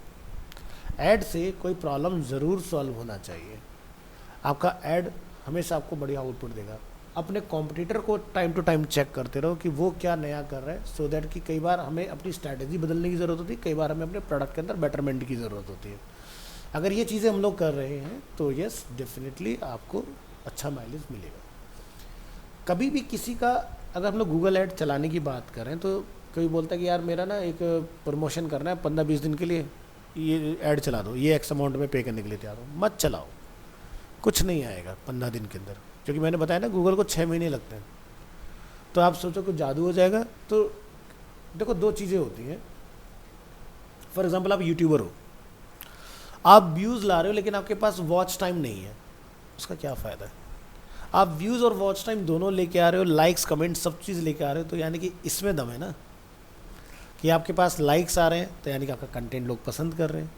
ऐड से कोई प्रॉब्लम ज़रूर सॉल्व होना चाहिए। आपका ऐड हमेशा आपको बढ़िया आउटपुट देगा। अपने कॉम्पिटिटर को टाइम टू टाइम चेक करते रहो कि वो क्या नया कर रहा है, सो दैट कि कई बार हमें अपनी स्ट्रैटेजी बदलने की ज़रूरत होती है, कई बार हमें अपने प्रोडक्ट के अंदर बेटरमेंट की ज़रूरत होती है। अगर ये चीज़ें हम लोग कर रहे हैं तो यस डेफिनेटली आपको अच्छा माइलेज मिलेगा। कभी भी किसी का, अगर हम लोग गूगल ऐड चलाने की बात करें तो कोई बोलता है कि यार मेरा ना एक प्रमोशन करना है 15-20 दिन के लिए, ये ऐड चला दो, ये एक्स अमाउंट में पे करने के लिए तैयार हो। मत चलाओ, कुछ नहीं आएगा 15 दिन के अंदर, क्योंकि मैंने बताया ना गूगल को 6 महीने लगते हैं। तो आप सोचो कुछ जादू हो जाएगा? तो देखो 2 चीज़ें होती हैं। फॉर एग्जांपल आप यूट्यूबर हो, आप व्यूज़ ला रहे हो लेकिन आपके पास वॉच टाइम नहीं है, उसका क्या फ़ायदा है? आप व्यूज़ और वॉच टाइम दोनों लेके आ रहे हो, लाइक्स कमेंट सब चीज़ लेके आ रहे हो, तो यानी कि इसमें दम है ना कि आपके पास लाइक्स आ रहे हैं, तो यानी कि आपका कंटेंट लोग पसंद कर रहे हैं।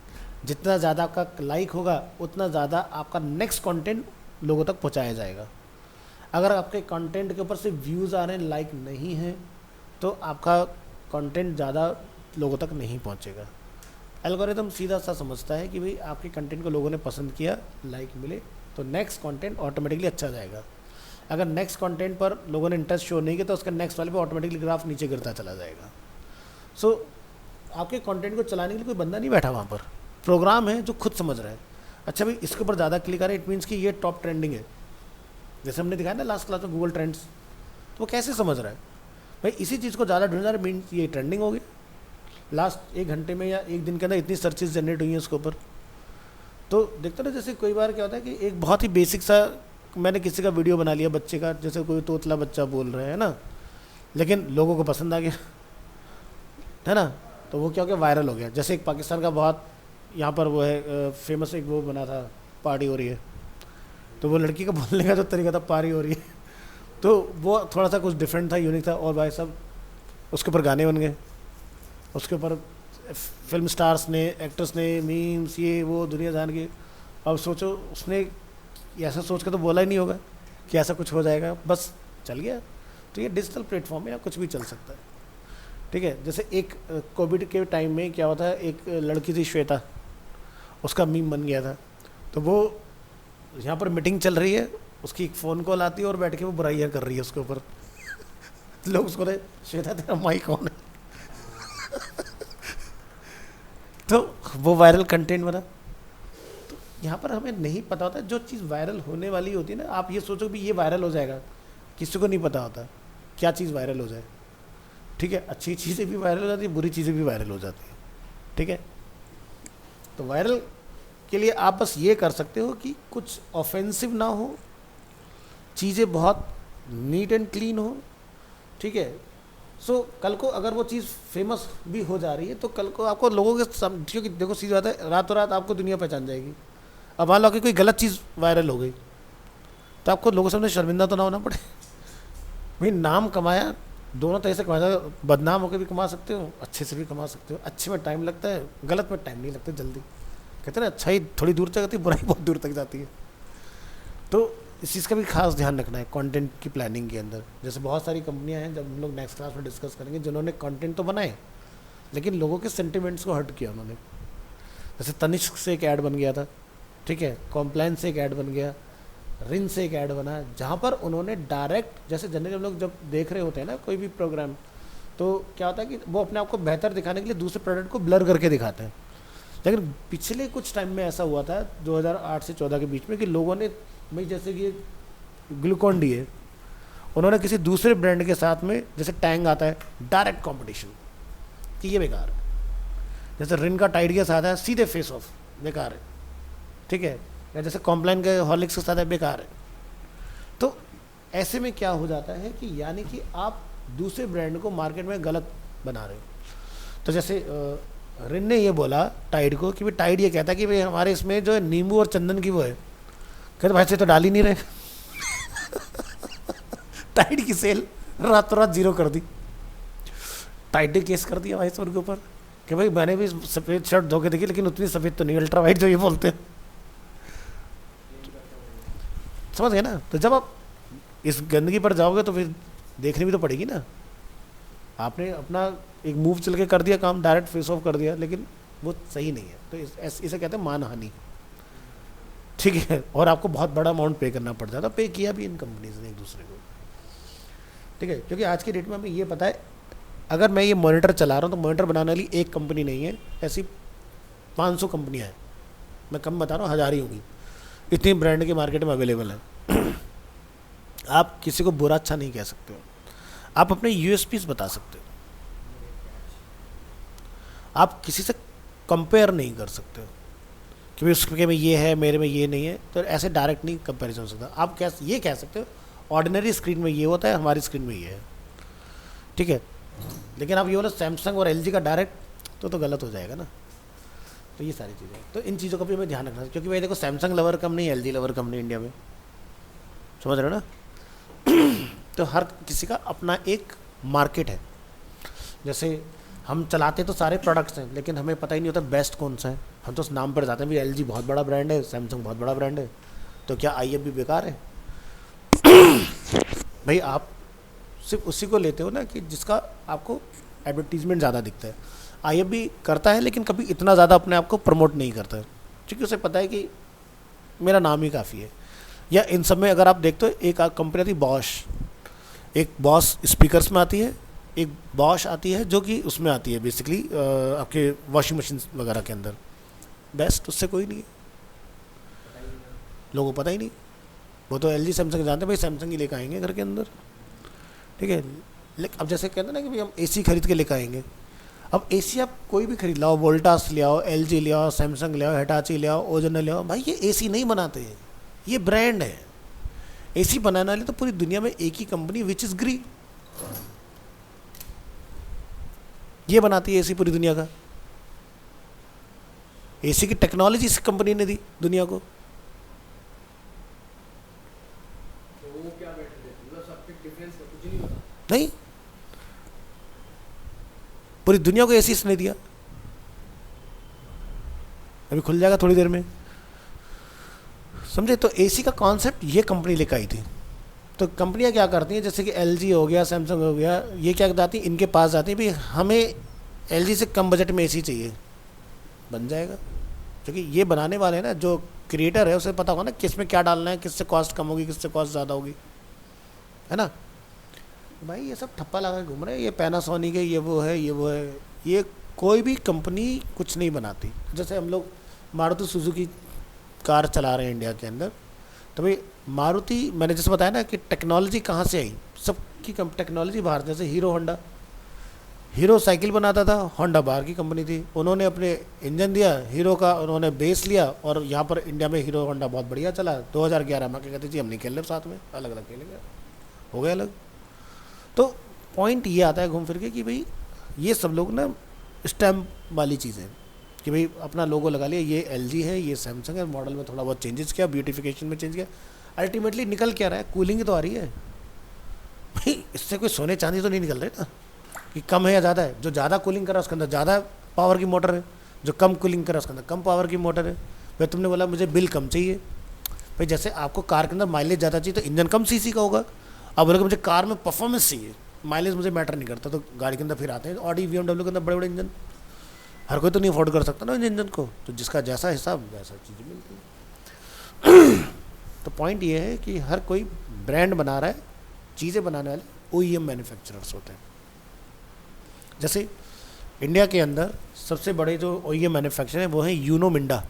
जितना ज़्यादा आपका लाइक होगा उतना ज़्यादा आपका नेक्स्ट कंटेंट लोगों तक पहुंचाया जाएगा। अगर आपके कंटेंट के ऊपर से व्यूज़ आ रहे हैं, लाइक नहीं है, तो आपका कंटेंट ज़्यादा लोगों तक नहीं पहुंचेगा। एल्गोरिथम सीधा सा समझता है कि भाई आपके कंटेंट को लोगों ने पसंद किया, लाइक मिले, तो नेक्स्ट कंटेंट ऑटोमेटिकली अच्छा जाएगा। अगर नेक्स्ट कंटेंट पर लोगों ने इंटरेस्ट शो नहीं किया तो उसका नेक्स्ट वाले पे ऑटोमेटिकली ग्राफ नीचे गिरता चला जाएगा। सो आपके कंटेंट को चलाने के लिए कोई बंदा नहीं बैठा वहाँ पर, प्रोग्राम है जो खुद समझ रहा है अच्छा भाई इसके ऊपर ज़्यादा क्लिक आ रहा है, इट मीन्स कि ये टॉप ट्रेंडिंग है। जैसे हमने दिखाया ना लास्ट क्लास में गूगल ट्रेंड्स, तो वो कैसे समझ रहा है भाई इसी चीज़ को ज़्यादा ढूंढ रहा है, मीन्स ये ट्रेंडिंग हो गई। लास्ट 1 घंटे में या 1 दिन के अंदर इतनी सर्चेज जनरेट हुई हैं उसके ऊपर। तो देखते ना जैसे कई बार क्या होता है कि एक बहुत ही बेसिक सा मैंने किसी का वीडियो बना लिया बच्चे का, जैसे कोई तोतला बच्चा बोल रहे हैं ना, लेकिन लोगों को पसंद आ गया है ना, तो वो क्या हो गया वायरल हो गया। जैसे एक पाकिस्तान का बहुत यहाँ पर वो है फेमस एक वो बना था, पार्टी हो रही है, तो वो लड़की का बोलने का जो तरीका था पारी हो रही है, तो वो थोड़ा सा कुछ डिफरेंट था, यूनिक था, और भाई साहब उसके ऊपर गाने बन गए, उसके ऊपर फिल्म स्टार्स ने एक्टर्स ने मीम्स ये वो दुनिया जान के। अब सोचो उसने ऐसा सोच के तो बोला ही नहीं होगा कि ऐसा कुछ हो जाएगा, बस चल गया। तो ये डिजिटल प्लेटफॉर्म है, या कुछ भी चल सकता है, ठीक है। जैसे एक कोविड के टाइम में क्या होता है, एक लड़की थी श्वेता, उसका मीम बन गया था, तो वो यहाँ पर मीटिंग चल रही है, उसकी एक फ़ोन कॉल आती है और बैठ के वो बुराइयाँ कर रही है उसके ऊपर लोग उसको रहे श्वेता तेरा माई कौन है तो वो वायरल कंटेंट बना। तो यहाँ पर हमें नहीं पता होता जो चीज़ वायरल होने वाली होती है ना, आप ये सोचो भी ये वायरल हो जाएगा, किसी को नहीं पता होता क्या चीज़ वायरल हो जाए, ठीक है। अच्छी चीज़ें भी वायरल हो जाती है, बुरी चीज़ें भी वायरल हो जाती है, ठीक है। तो वायरल के लिए आप बस ये कर सकते हो कि कुछ ऑफेंसिव ना हो, चीज़ें बहुत नीट एंड क्लीन हो, ठीक है। सो कल को अगर वो चीज़ फेमस भी हो जा रही है तो कल को आपको लोगों के क्योंकि देखो सीधी बात है, रातों रात आपको दुनिया पहचान जाएगी। अब मान लो कि कोई गलत चीज़ वायरल हो गई तो आपको लोगों सामने शर्मिंदा तो ना होना पड़े भाई, नाम कमाया दोनों तरह से कमाया, बदनाम होकर भी कमा सकते हो, अच्छे से भी कमा सकते हो। अच्छे में टाइम लगता है, गलत में टाइम नहीं लगता जल्दी। कहते हैं ना अच्छाई थोड़ी दूर तक जाती है, बुराई बहुत दूर तक जाती है। तो इस चीज़ का भी खास ध्यान रखना है कंटेंट की प्लानिंग के अंदर। जैसे बहुत सारी कंपनियां हैं, जब हम लोग नेक्स्ट क्लास में डिस्कस करेंगे, जिन्होंने कंटेंट तो बनाए लेकिन लोगों के सेंटिमेंट्स को हर्ट किया उन्होंने। जैसे तनिष्क से एक ऐड बन गया था, ठीक है, कॉम्प्लायंस से एक ऐड बन गया, रिन से एक ऐड बना, जहाँ पर उन्होंने डायरेक्ट, जैसे जनरली हम लोग जब देख रहे होते हैं ना कोई भी प्रोग्राम, तो क्या होता है कि वो अपने आप को बेहतर दिखाने के लिए दूसरे प्रोडक्ट को ब्लर करके दिखाते हैं। लेकिन पिछले कुछ टाइम में ऐसा हुआ था 2008 से 14 के बीच में कि लोगों ने भाई जैसे कि ग्लूकॉन डी है, उन्होंने किसी दूसरे ब्रांड के साथ में, जैसे टैंग आता है डायरेक्ट कंपटीशन कि ये बेकार है, जैसे रिन का टाइड के साथ है सीधे फेस ऑफ बेकार है, ठीक है, या जैसे कॉम्प्लान के हॉर्लिक्स के साथ है बेकार है। तो ऐसे में क्या हो जाता है कि यानी कि आप दूसरे ब्रांड को मार्केट में गलत बना रहे हो। तो जैसे रिन ने ये बोला टाइड को कि भाई टाइड ये कहता है कि भाई हमारे इसमें जो है नींबू और चंदन की वो है, कहते भाई से तो डाल ही नहीं रहे टाइड की सेल रातों रात जीरो कर दी, टाइड ने केस कर दिया भाई से उनके ऊपर कि भाई मैंने भी सफ़ेद शर्ट धो के देखी लेकिन उतनी सफ़ेद तो नहीं, अल्ट्रा वाइट जो ये बोलते हैं, समझ गए ना। तो जब आप इस गंदगी पर जाओगे तो फिर देखनी भी तो पड़ेगी ना। आपने अपना एक मूव चल के कर दिया काम, डायरेक्ट फेस ऑफ कर दिया, लेकिन वो सही नहीं है। तो इसे कहते हैं मानहानि, ठीक है, और आपको बहुत बड़ा अमाउंट पे करना पड़ जाता, पे किया भी इन कंपनीज ने एक दूसरे को, ठीक है। क्योंकि आज की डेट में हमें ये पता है, अगर मैं ये मॉनिटर चला रहा हूँ तो मॉनिटर बनाने वाली एक कंपनी नहीं है, ऐसी 500 कंपनियाँ हैं, मैं कम बता रहा हूँ, 1000 ही होंगी, इतनी ब्रांड के मार्केट में अवेलेबल है। आप किसी को बुरा अच्छा नहीं कह सकते हो, आप अपने यूएसपीज बता सकते हो, आप किसी से कंपेयर नहीं कर सकते हो कि भाई उसके में ये है मेरे में ये नहीं है, तो ऐसे डायरेक्ट नहीं कंपेरिजन हो सकता। आप ये कह सकते हो ऑर्डिनरी स्क्रीन में ये होता है, हमारी स्क्रीन में ये है, ठीक है। लेकिन आप ये बोलो सैमसंग और एलजी का डायरेक्ट, तो गलत हो जाएगा ना। तो ये सारी चीज़ें, तो इन चीज़ों का भी हमें ध्यान रखना है, क्योंकि भाई देखो सैमसंग लवर कम नहीं, एलजी लवर कम नहीं इंडिया में, समझ रहे हो ना। तो हर किसी का अपना एक मार्केट है। जैसे हम चलाते तो सारे प्रोडक्ट्स हैं, लेकिन हमें पता ही नहीं होता बेस्ट कौन सा है। हम तो उस नाम पर जाते हैं, भी एलजी बहुत बड़ा ब्रांड है, सैमसंग बहुत बड़ा ब्रांड है, तो क्या आई भी बेकार है? भाई आप सिर्फ उसी को लेते हो ना कि जिसका आपको एडवर्टीजमेंट ज़्यादा दिखता है। आई भी करता है लेकिन कभी इतना ज़्यादा अपने आप को प्रमोट नहीं करता है, क्योंकि उसे पता है कि मेरा नाम ही काफ़ी है। या इन सब में अगर आप देखते हो, एक कंपनी थी बॉश, एक बॉस स्पीकर्स में आती है, एक बॉश आती है जो कि उसमें आती है बेसिकली आपके वॉशिंग मशीन वगैरह के अंदर, बेस्ट उससे कोई नहीं है, पता ही नहीं था। लोगों को पता ही नहीं। वो तो एल जी सैमसंग जानते हैं, भाई सैमसंग ही लेकर आएंगे घर के अंदर, ठीक है। लेकिन अब जैसे कहते हैं ना कि भाई हम एसी खरीद के लेकर आएंगे, अब एसी आप कोई भी खरीद लाओ, वोल्टास ले आओ, एल जी ले आओ, सैमसंग ले आओ, हिटाची ले आओ, ओजोन ले आओ, भाई ये एसी नहीं बनाते हैं, ये ब्रांड है। एसी बनाने वाली तो पूरी दुनिया में एक ही कंपनी विच इज़ ग्री, ये बनाती है एसी पूरी दुनिया का। एसी की टेक्नोलॉजी इस कंपनी ने दी दुनिया को। तो वो क्या बेटर देती मतलब सब पे डिफरेंस का कुछ नहीं होता। नहीं, पूरी दुनिया को एसी इसने दिया, अभी खुल जाएगा थोड़ी देर में, समझे। तो एसी का कॉन्सेप्ट ये कंपनी लेकर आई थी। तो कंपनियां क्या करती हैं, जैसे कि एलजी हो गया, सैमसंग हो गया, ये क्या जाती हैं, इनके पास जाती हैं भाई हमें एलजी से कम बजट में एसी चाहिए, बन जाएगा। क्योंकि ये बनाने वाले हैं ना, जो क्रिएटर है उसे पता होगा ना किस में क्या डालना है, किससे कॉस्ट कम होगी, किससे कॉस्ट ज़्यादा होगी, है ना। भाई ये सब ठप्पा लगा के घूम रहे हैं, ये पैनासोनिक है, ये वो है, ये वो है, ये कोई भी कंपनी कुछ नहीं बनाती। जैसे हम लोग मारुति सुजुकी कार चला रहे हैं इंडिया के अंदर, तो भाई मारुति, मैंने जैसे बताया ना कि टेक्नोलॉजी कहाँ से आई, सबकी टेक्नोलॉजी बाहर, जैसे हीरो होंडा, हीरो साइकिल बनाता था, होंडा बाहर की कंपनी थी, उन्होंने अपने इंजन दिया हीरो का, उन्होंने बेस लिया, और यहाँ पर इंडिया में हीरो होंडा बहुत बढ़िया चला। 2011 में क्या कहते जी हम नहीं खेल रहे साथ में, अलग अलग खेलेंगे, हो गए अलग। तो पॉइंट ये आता है घूम फिर के कि भाई ये सब लोग ना स्टैम्प वाली चीज़ें, कि भाई अपना लोगो लगा लिया, ये एलजी है, ये सैमसंग है, मॉडल में थोड़ा बहुत चेंजेस किया, ब्यूटिफिकेशन में चेंज किया, अल्टीमेटली निकल क्या रहा है, कूलिंग ही तो आ रही है। भाई इससे कोई सोने चांदी तो नहीं निकल रहे ना कि कम है या ज़्यादा है। जो ज़्यादा कूलिंग करा उसके अंदर ज़्यादा पावर की मोटर है, जो कम कूलिंग करा उसके अंदर कम पावर की मोटर है। भाई तुमने बोला मुझे बिल कम चाहिए, भाई जैसे आपको कार के अंदर माइलेज ज़्यादा चाहिए तो इंजन कम सीसी का होगा। अब बोले मुझे कार में परफॉर्मेंस चाहिए, माइलेज मुझे मैटर नहीं करता, तो गाड़ी के अंदर फिर आते हैं ऑडी बीएमडब्ल्यू के अंदर बड़े बड़े इंजन। हर कोई तो नहीं अफोर्ड कर सकता ना इंजन को, तो जिसका जैसा हिसाब वैसा चीज़ें मिलती है। तो पॉइंट ये है कि हर कोई ब्रांड बना रहा है, चीज़ें बनाने वाले ओईएम मैन्युफैक्चरर्स होते हैं। जैसे इंडिया के अंदर सबसे बड़े जो ओईएम मैन्युफैक्चरर हैं वो हैं यूनो मिंडा।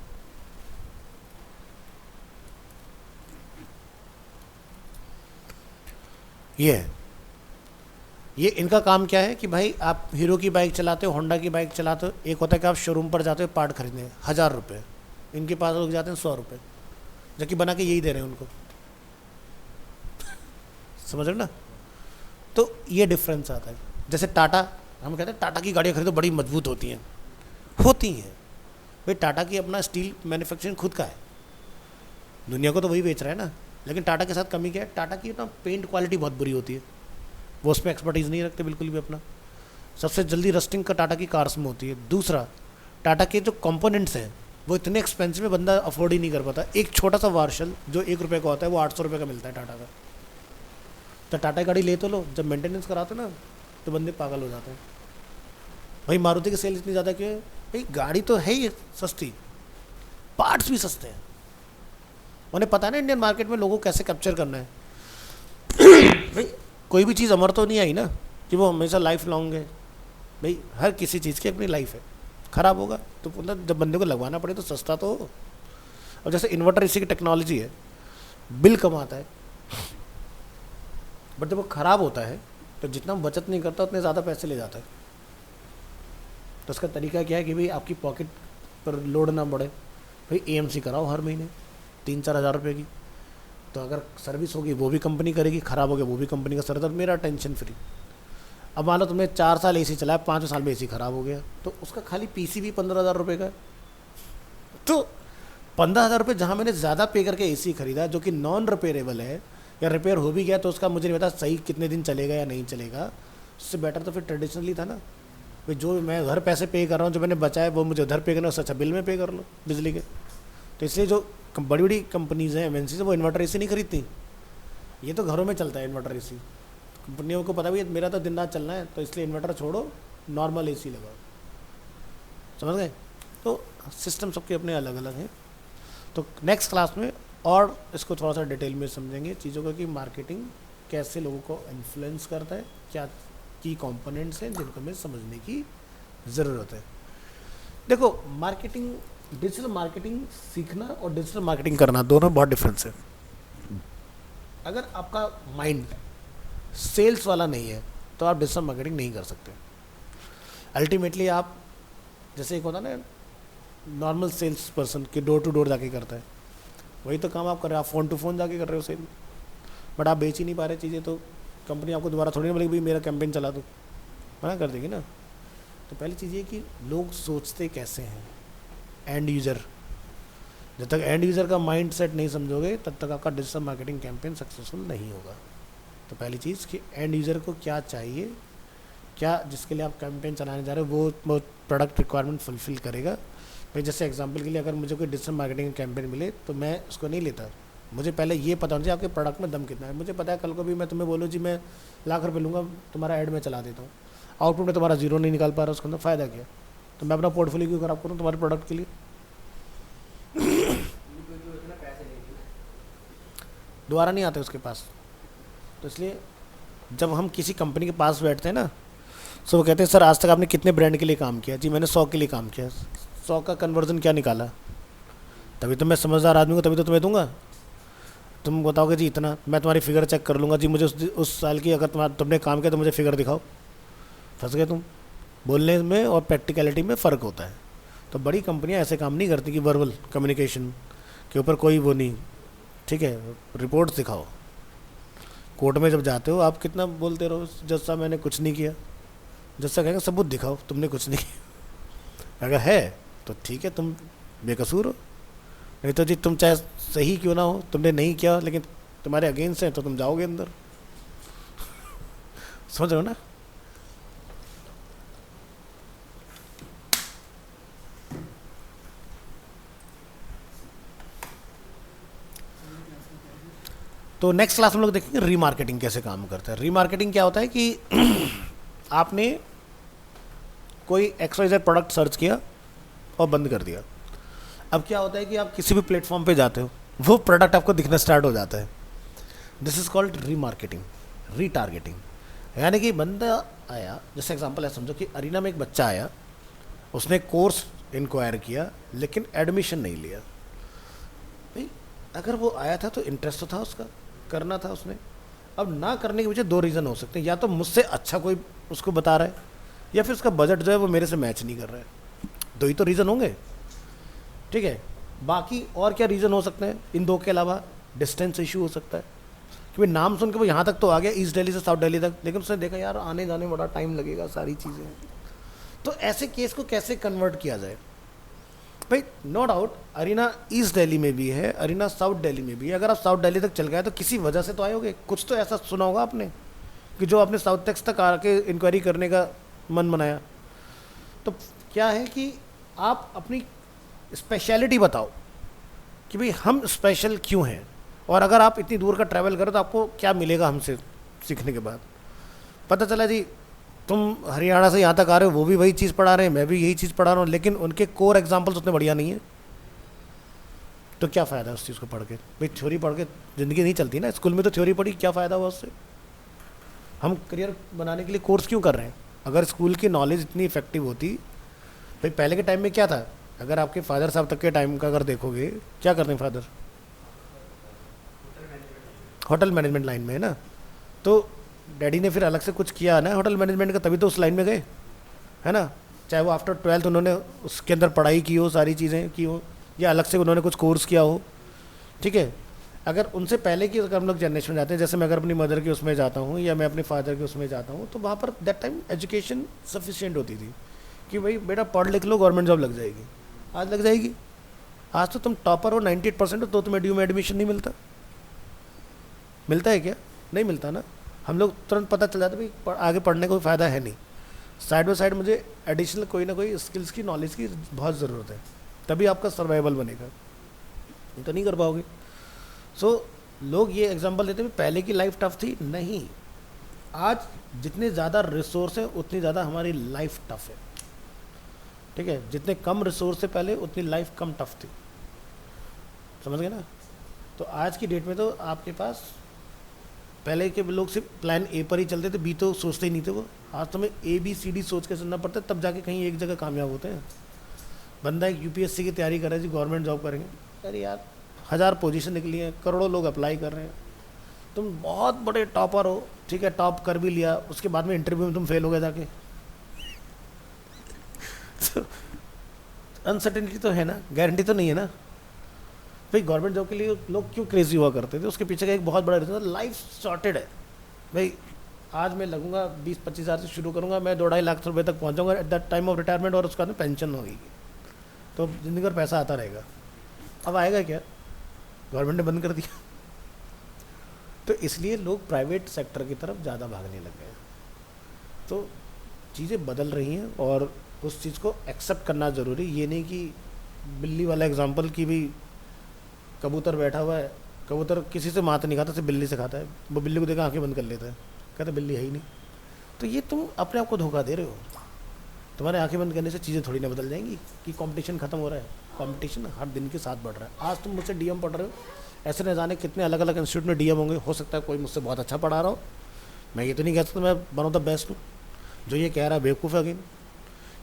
ये इनका काम क्या है कि भाई आप हीरो की बाइक चलाते हो, होंडा की बाइक चलाते हो, एक होता है कि आप शोरूम पर जाते हो पार्ट खरीदने 1000 रुपये, इनके पास लोग जाते हैं 100 रुपये, जबकि बना के यही दे रहे हैं उनको। समझ रहे ना। तो ये डिफरेंस आता है। जैसे टाटा, हम कहते हैं टाटा की गाड़ियाँ खरीदो बड़ी मजबूत होती हैं, होती हैं भाई। टाटा की अपना स्टील मैन्युफैक्चरिंग खुद का है, दुनिया को तो वही बेच रहा है ना। लेकिन टाटा के साथ कमी क्या है, टाटा की ना पेंट क्वालिटी बहुत बुरी होती है, वो उसमें एक्सपर्टीज़ नहीं रखते बिल्कुल भी अपना। सबसे जल्दी रस्टिंग का टाटा की कार्स में होती है। दूसरा, टाटा के जो कंपोनेंट्स हैं वो इतने एक्सपेंसिव है, बंदा अफोर्ड ही नहीं कर पाता। एक छोटा सा वार्शल जो 1 रुपये का होता है वो 800 रुपये का मिलता है टाटा का। तो टाटा गाड़ी ले तो लो, जब मेंटेनेंस कराते ना तो बंदे पागल हो जाते हैं। भाई मारुति की सेल इतनी ज़्यादा क्यों है, भाई गाड़ी तो है ही सस्ती, पार्ट्स भी सस्ते हैं। उन्हें पता है ना इंडियन मार्केट में लोगों को कैसे कैप्चर करना है। भाई कोई भी चीज़ अमर तो नहीं आई ना कि वो हमेशा लाइफ लॉन्ग है। भाई हर किसी चीज़ की अपनी लाइफ है, ख़राब होगा तो मतलब जब बंदे को लगवाना पड़े तो सस्ता तो हो। और जैसे इन्वर्टर इसी की टेक्नोलॉजी है, बिल कम आता है, बट जब वो ख़राब होता है तो जितना बचत नहीं करता उतने ज़्यादा पैसे ले जाता है। तो उसका तरीका क्या है कि भाई आपकी पॉकेट पर लोड ना बढ़े, भाई एएमसी कराओ हर महीने 3-4 हज़ार रुपये की, तो अगर सर्विस होगी वो भी कंपनी करेगी, ख़राब हो गया वो भी कंपनी का सर, मेरा टेंशन फ्री। अब मान लो तुमने 4 साल एसी चलाया, 5 साल में एसी ख़राब हो गया, तो उसका खाली पीसी भी 15,000 रुपये का है। तो 15,000 रुपये जहाँ मैंने ज़्यादा पे करके एसी खरीदा जो कि नॉन रिपेयरेबल है, या रिपेयर हो भी गया तो उसका मुझे नहीं पता सही कितने दिन चलेगा या नहीं चलेगा, उससे बेटर तो फिर ट्रेडिशनली था ना भाई, जो मैं घर पैसे पे कर रहा हूँ, जो मैंने बचाया वो मुझे उधर पे करना, उससे अच्छा बिल में पे कर लो बिजली के। तो इसलिए जो बड़ी बड़ी कंपनीज़ हैं एमएनसी से, वो इन्वर्टर एसी नहीं खरीदती। ये तो घरों में चलता है इन्वर्टर एसी, कंपनियों को पता भी है मेरा तो दिन रात चलना है, तो इसलिए इन्वर्टर छोड़ो नॉर्मल एसी लगाओ। समझ गए। तो सिस्टम सबके अपने अलग अलग हैं। तो नेक्स्ट क्लास में और इसको थोड़ा सा डिटेल में समझेंगे चीज़ों का कि मार्केटिंग कैसे लोगों को इन्फ्लुएंस करता है, क्या की कंपोनेंट्स हैं जिनको हमें समझने की ज़रूरत है। देखो मार्केटिंग, डिजिटल मार्केटिंग सीखना और डिजिटल मार्केटिंग करना दोनों बहुत डिफरेंस है। अगर आपका माइंड सेल्स वाला नहीं है तो आप डिजिटल मार्केटिंग नहीं कर सकते। अल्टीमेटली आप, जैसे एक होता है ना नॉर्मल सेल्स पर्सन कि डोर टू डोर जाके करता है, वही तो काम आप कर रहे हो, आप फ़ोन टू फ़ोन जाके कर रहे हो सेल, बट आप बेच ही नहीं पा रहे चीज़ें, तो कंपनी आपको दोबारा थोड़ी ना बोलेगी भाई मेरा कैंपेन चला दो, मना कर देगी ना। तो पहली चीज़ ये कि लोग सोचते कैसे हैं, एंड यूज़र, जब तक एंड यूज़र का माइंड सेट नहीं समझोगे तब तक आपका डिजिटल मार्केटिंग कैंपेन सक्सेसफुल नहीं होगा। तो पहली चीज़ कि एंड यूज़र को क्या चाहिए, क्या जिसके लिए आप कैंपेन चलाने जा रहे हो वो प्रोडक्ट रिक्वायरमेंट फुलफिल करेगा। भाई जैसे एग्जांपल के लिए अगर मुझे कोई डिजिटल मार्केटिंग कैंपेन मिले तो मैं उसको नहीं लेता, मुझे पहले ये पता होना चाहिए आपके प्रोडक्ट में दम कितना है। मुझे पता है कल को भी मैं तुम्हें बोलूँ जी मैं ₹1,00,000 लूँगा, तुम्हारा ऐड में चला देता हूँ, आउटपुट में तुम्हारा जीरो नहीं निकाल पा रहा, उसके अंदर फ़ायदा क्या? तो मैं अपना पोर्टफोलियो क्यों खराब करूँ तुम्हारे प्रोडक्ट के लिए? दोबारा नहीं आते उसके पास। तो इसलिए जब हम किसी कंपनी के पास बैठते हैं ना, तो वो कहते हैं सर आज तक आपने कितने ब्रांड के लिए काम किया? जी मैंने 100 के लिए काम किया। 100 का कन्वर्जन क्या निकाला? तभी तो मैं समझदार आदमी को तभी तो तुम्हें दूंगा। तुम बताओगे जी इतना, मैं तुम्हारी फिगर चेक कर लूँगा जी, मुझे उस साल की अगर तुमने काम किया तो मुझे फिगर दिखाओ। फंस गए तुम। बोलने में और प्रैक्टिकलिटी में फ़र्क होता है। तो बड़ी कंपनियां ऐसे काम नहीं करती कि वर्बल कम्युनिकेशन के ऊपर कोई वो नहीं, ठीक है, रिपोर्ट्स दिखाओ। कोर्ट में जब जाते हो आप कितना बोलते रहो, जज साहब मैंने कुछ नहीं किया, जज साहब कहेंगे सबूत दिखाओ तुमने कुछ नहीं किया। अगर है तो ठीक है तुम बेकसूर हो, नहीं तो जी तुम चाहे सही क्यों ना हो, तुमने नहीं किया लेकिन तुम्हारे अगेंस्ट है तो तुम जाओगे अंदर। समझ रहे हो ना? तो नेक्स्ट क्लास में लोग देखेंगे रीमार्केटिंग कैसे काम करता है। रीमार्केटिंग क्या होता है कि आपने कोई XYZ प्रोडक्ट सर्च किया और बंद कर दिया। अब क्या होता है कि आप किसी भी प्लेटफॉर्म पे जाते हो, वो प्रोडक्ट आपको दिखना स्टार्ट हो जाता है। This is called remarketing, retargeting. यानी कि बंदा आया, जैसे एग्जांपल है, समझो कि अरीना में एक बच्चा आया, उसने कोर्स इंक्वायर किया लेकिन एडमिशन नहीं लिया। भाई अगर वो आया था तो इंटरेस्ट तो था उसका, करना था उसने। अब ना करने के पीछे दो रीज़न हो सकते हैं, या तो मुझसे अच्छा कोई उसको बता रहा है, या फिर उसका बजट जो है वो मेरे से मैच नहीं कर रहा है। दो ही तो रीज़न होंगे, ठीक है। बाकी और क्या रीज़न हो सकते हैं इन दो के अलावा? डिस्टेंस इशू हो सकता है कि भाई नाम सुन के वो यहाँ तक तो आ गया, ईस्ट दिल्ली से साउथ दिल्ली तक, लेकिन उसने देखा यार आने जाने में बड़ा टाइम लगेगा, सारी चीज़ें। तो ऐसे केस को कैसे कन्वर्ट किया जाए? भाई no doubt Arena east Delhi में भी है, अरीना साउथ दिल्ली में भी है। अगर आप साउथ दिल्ली तक चल गए तो किसी वजह से तो आए होगे, कुछ तो ऐसा सुना होगा आपने कि जो आपने साउथ तक आके इंक्वायरी करने का मन बनाया। तो क्या है कि आप अपनी स्पेशलिटी बताओ कि भाई हम स्पेशल क्यों हैं, और अगर आप इतनी दूर का ट्रैवल करो तो आपको क्या मिलेगा हमसे सीखने के बाद। पता चला जी तुम हरियाणा से यहाँ तक आ रहे हो, वो भी वही चीज़ पढ़ा रहे हैं, मैं भी यही चीज़ पढ़ा रहा हूँ, लेकिन उनके कोर एग्जाम्पल्स उतने बढ़िया नहीं है। तो क्या फ़ायदा है उस चीज़ को पढ़ के? भाई थ्योरी पढ़ के ज़िंदगी नहीं चलती ना। स्कूल में तो थ्योरी पढ़ी, क्या फ़ायदा हुआ उससे? हम करियर बनाने के लिए कोर्स क्यों कर रहे हैं? अगर स्कूल की नॉलेज इतनी इफेक्टिव होती। भाई पहले के टाइम में क्या था, अगर आपके फादर साहब तक के टाइम का अगर देखोगे, क्या करते हैं फादर? होटल मैनेजमेंट लाइन में है ना। तो डैडी ने फिर अलग से कुछ किया ना होटल मैनेजमेंट का, तभी तो उस लाइन में गए, है ना। चाहे वो आफ्टर 12th उन्होंने उसके अंदर पढ़ाई की हो, सारी चीज़ें की हो, या अलग से उन्होंने कुछ कोर्स किया हो, ठीक है। अगर उनसे पहले की अगर हम लोग जनरेशन में जाते हैं, जैसे मैं अगर अपनी मदर के उसमें जाता हूँ या मैं अपने फादर के उसमें जाता हूँ, तो वहाँ पर दैट टाइम एजुकेशन सफिशिएंट होती थी कि भाई बेटा पढ़ लिख लो, गवर्नमेंट जॉब लग जाएगी। आज लग जाएगी? आज तो तुम टॉपर हो, 98% हो, तो तुम्हें ड्यू में एडमिशन नहीं मिलता। मिलता है क्या? नहीं मिलता ना। हम लोग तुरंत पता चल जाता भाई आगे पढ़ने का कोई फ़ायदा है नहीं, साइड बाई साइड मुझे एडिशनल कोई ना कोई स्किल्स की, नॉलेज की बहुत ज़रूरत है, तभी आपका सर्वाइवल बनेगा, नहीं तो नहीं कर पाओगे। सो लोग ये एग्जांपल देते हैं पहले की लाइफ टफ थी। नहीं, आज जितने ज़्यादा रिसोर्स है उतनी ज़्यादा हमारी लाइफ टफ है, ठीक है। जितने कम रिसोर्स से पहले उतनी लाइफ कम टफ थी, समझ गए ना। तो आज की डेट में तो आपके पास पहले के लोग सिर्फ प्लान ए पर ही चलते थे, बी तो सोचते ही नहीं थे वो। आज तो हमें ए बी सी डी सोच के चलना पड़ता है, तब जाके कहीं एक जगह कामयाब होते हैं। बंदा एक यूपीएससी की तैयारी कर रहा है जी, गवर्नमेंट जॉब करेंगे, अरे यार 1000 पोजीशन निकली हैं, करोड़ों लोग अप्लाई कर रहे हैं, तुम बहुत बड़े टॉपर हो, ठीक है टॉप कर भी लिया, उसके बाद में इंटरव्यू में तुम फेल हो गए जाके। अनसर्टेनिटी तो है ना, गारंटी तो नहीं है ना भाई। गवर्नमेंट जॉब के लिए लोग क्यों क्रेजी हुआ करते थे, उसके पीछे का एक बहुत बड़ा रीज़न था, लाइफ सॉर्टेड है भाई। आज मैं लगूंगा 20-25 हज़ार से शुरू करूंगा, मैं 2-2.5 लाख रुपए तक पहुंचाऊंगा at the time of retirement, और उसका पेंशन होगी, तो ज़िंदगी भर पैसा आता रहेगा। अब आएगा क्या, गवर्नमेंट ने बंद कर दिया। तो इसलिए लोग प्राइवेट सेक्टर की तरफ ज़्यादा भागने लग गए। तो चीज़ें बदल रही हैं और उस चीज़ को एक्सेप्ट करना ज़रूरी। ये नहीं कि बिल्ली वाला एग्जांपल कि भी कबूतर बैठा हुआ है, कबूतर किसी से मात नहीं खाता, सिर्फ बिल्ली से खाता है, वो बिल्ली को देखा आंखें बंद कर लेता है, कहता बिल्ली है ही नहीं। तो ये तुम अपने आप को धोखा दे रहे हो। तुम्हारे आंखें बंद करने से चीज़ें थोड़ी ना बदल जाएंगी कि कंपटीशन खत्म हो रहा है। कंपटीशन हर दिन के साथ बढ़ रहा है। आज तुम मुझसे डीएम पढ़ रहे हो, ऐसे न जाने कितने अलग अलग इंस्टीट्यूट में डीएम होंगे, हो सकता है कोई मुझसे बहुत अच्छा पढ़ा रहा हो। मैं ये तो नहीं कह सकता मैं वन ऑफ द बेस्ट हूँ। जो ये कह रहा है बेवकूफ़ है। अगेन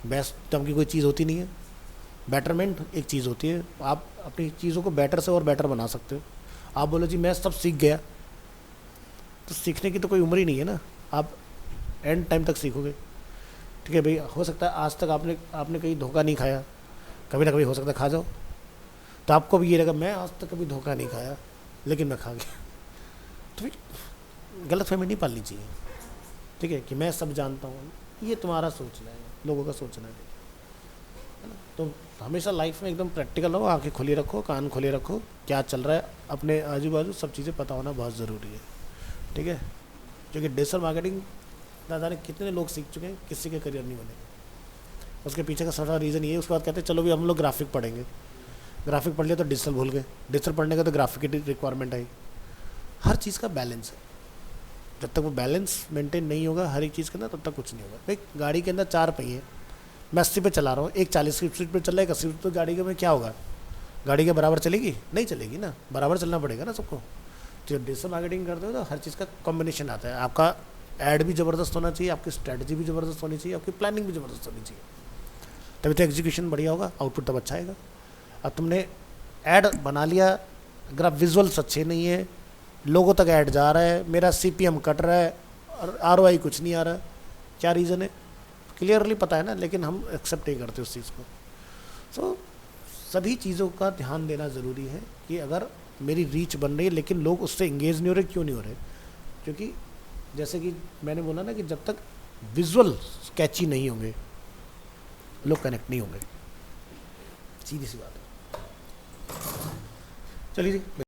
बेस्ट टर्म की कोई चीज़ होती नहीं है, बेटरमेंट एक चीज़ होती है। आप अपनी चीज़ों को बेटर से और बेटर बना सकते हो। आप बोलो जी मैं सब सीख गया, तो सीखने की तो कोई उम्र ही नहीं है ना, आप एंड टाइम तक सीखोगे। ठीक है भाई, हो सकता है आज तक आपने कहीं धोखा नहीं खाया, कभी ना कभी हो सकता है खा जाओ, तो आपको भी ये लगा मैं आज तक कभी धोखा नहीं खाया लेकिन मैं खा गया। तो फिर गलत फहमी नहीं पालनी चाहिए, ठीक है, कि मैं सब जानता हूँ। ये तुम्हारा सोचना है, लोगों का सोचना है ना। तो हमेशा लाइफ में एकदम प्रैक्टिकल रहो, आंखें खुली रखो, कान खुले रखो, क्या चल रहा है अपने आजू बाजू, सब चीज़ें पता होना बहुत ज़रूरी है। ठीक है, क्योंकि डिजिटल मार्केटिंग ना जाने कितने लोग सीख चुके हैं, किसी के करियर नहीं बने। उसके पीछे का सारा रीज़न ये है। उसके बाद कहते हैं चलो भी हम लोग ग्राफिक पढ़ेंगे, ग्राफिक पढ़ लिया तो डिजिटल भूल गए, डिजिटल पढ़ने का तो ग्राफिक की रिक्वायरमेंट आई। हर चीज़ का बैलेंस है, जब तक वो बैलेंस मेंटेन नहीं होगा हर एक चीज़ के अंदर, तब तक कुछ नहीं होगा। भाई गाड़ी के अंदर 4 पहिए, मैं 80 पे चला रहा हूँ, एक 40 की स्पीड पे चल रहा है, 80 तो गाड़ी के में क्या होगा, गाड़ी के बराबर चलेगी? नहीं चलेगी ना, बराबर चलना पड़ेगा ना सबको। तो जब डिजिटल मार्केटिंग करते हो तो हर चीज़ का कॉम्बिनेशन आता है। आपका ऐड भी ज़बरदस्त होना चाहिए, आपकी स्ट्रैटेजी भी ज़बरदस्त होनी चाहिए, आपकी प्लानिंग भी ज़बरदस्त होनी चाहिए, तभी तो एग्जीक्यूशन बढ़िया होगा, आउटपुट तब अच्छा आएगा। अब तुमने ऐड बना लिया, अगर आप विजुअल्स अच्छे नहीं है, लोगों तक ऐड जा रहा है, मेरा CPM कट रहा है और ROI कुछ नहीं आ रहा, क्या रीज़न है? क्लियरली पता है ना, लेकिन हम एक्सेप्ट नहीं करते उस चीज़ को। सो सभी चीज़ों का ध्यान देना ज़रूरी है कि अगर मेरी रीच बन रही है लेकिन लोग उससे इंगेज नहीं हो रहे, क्यों नहीं हो रहे? क्योंकि जैसे कि मैंने बोला ना कि जब तक विजुअल कैची नहीं होंगे लोग कनेक्ट नहीं होंगे, सीधी सी बात है। चलिए जी।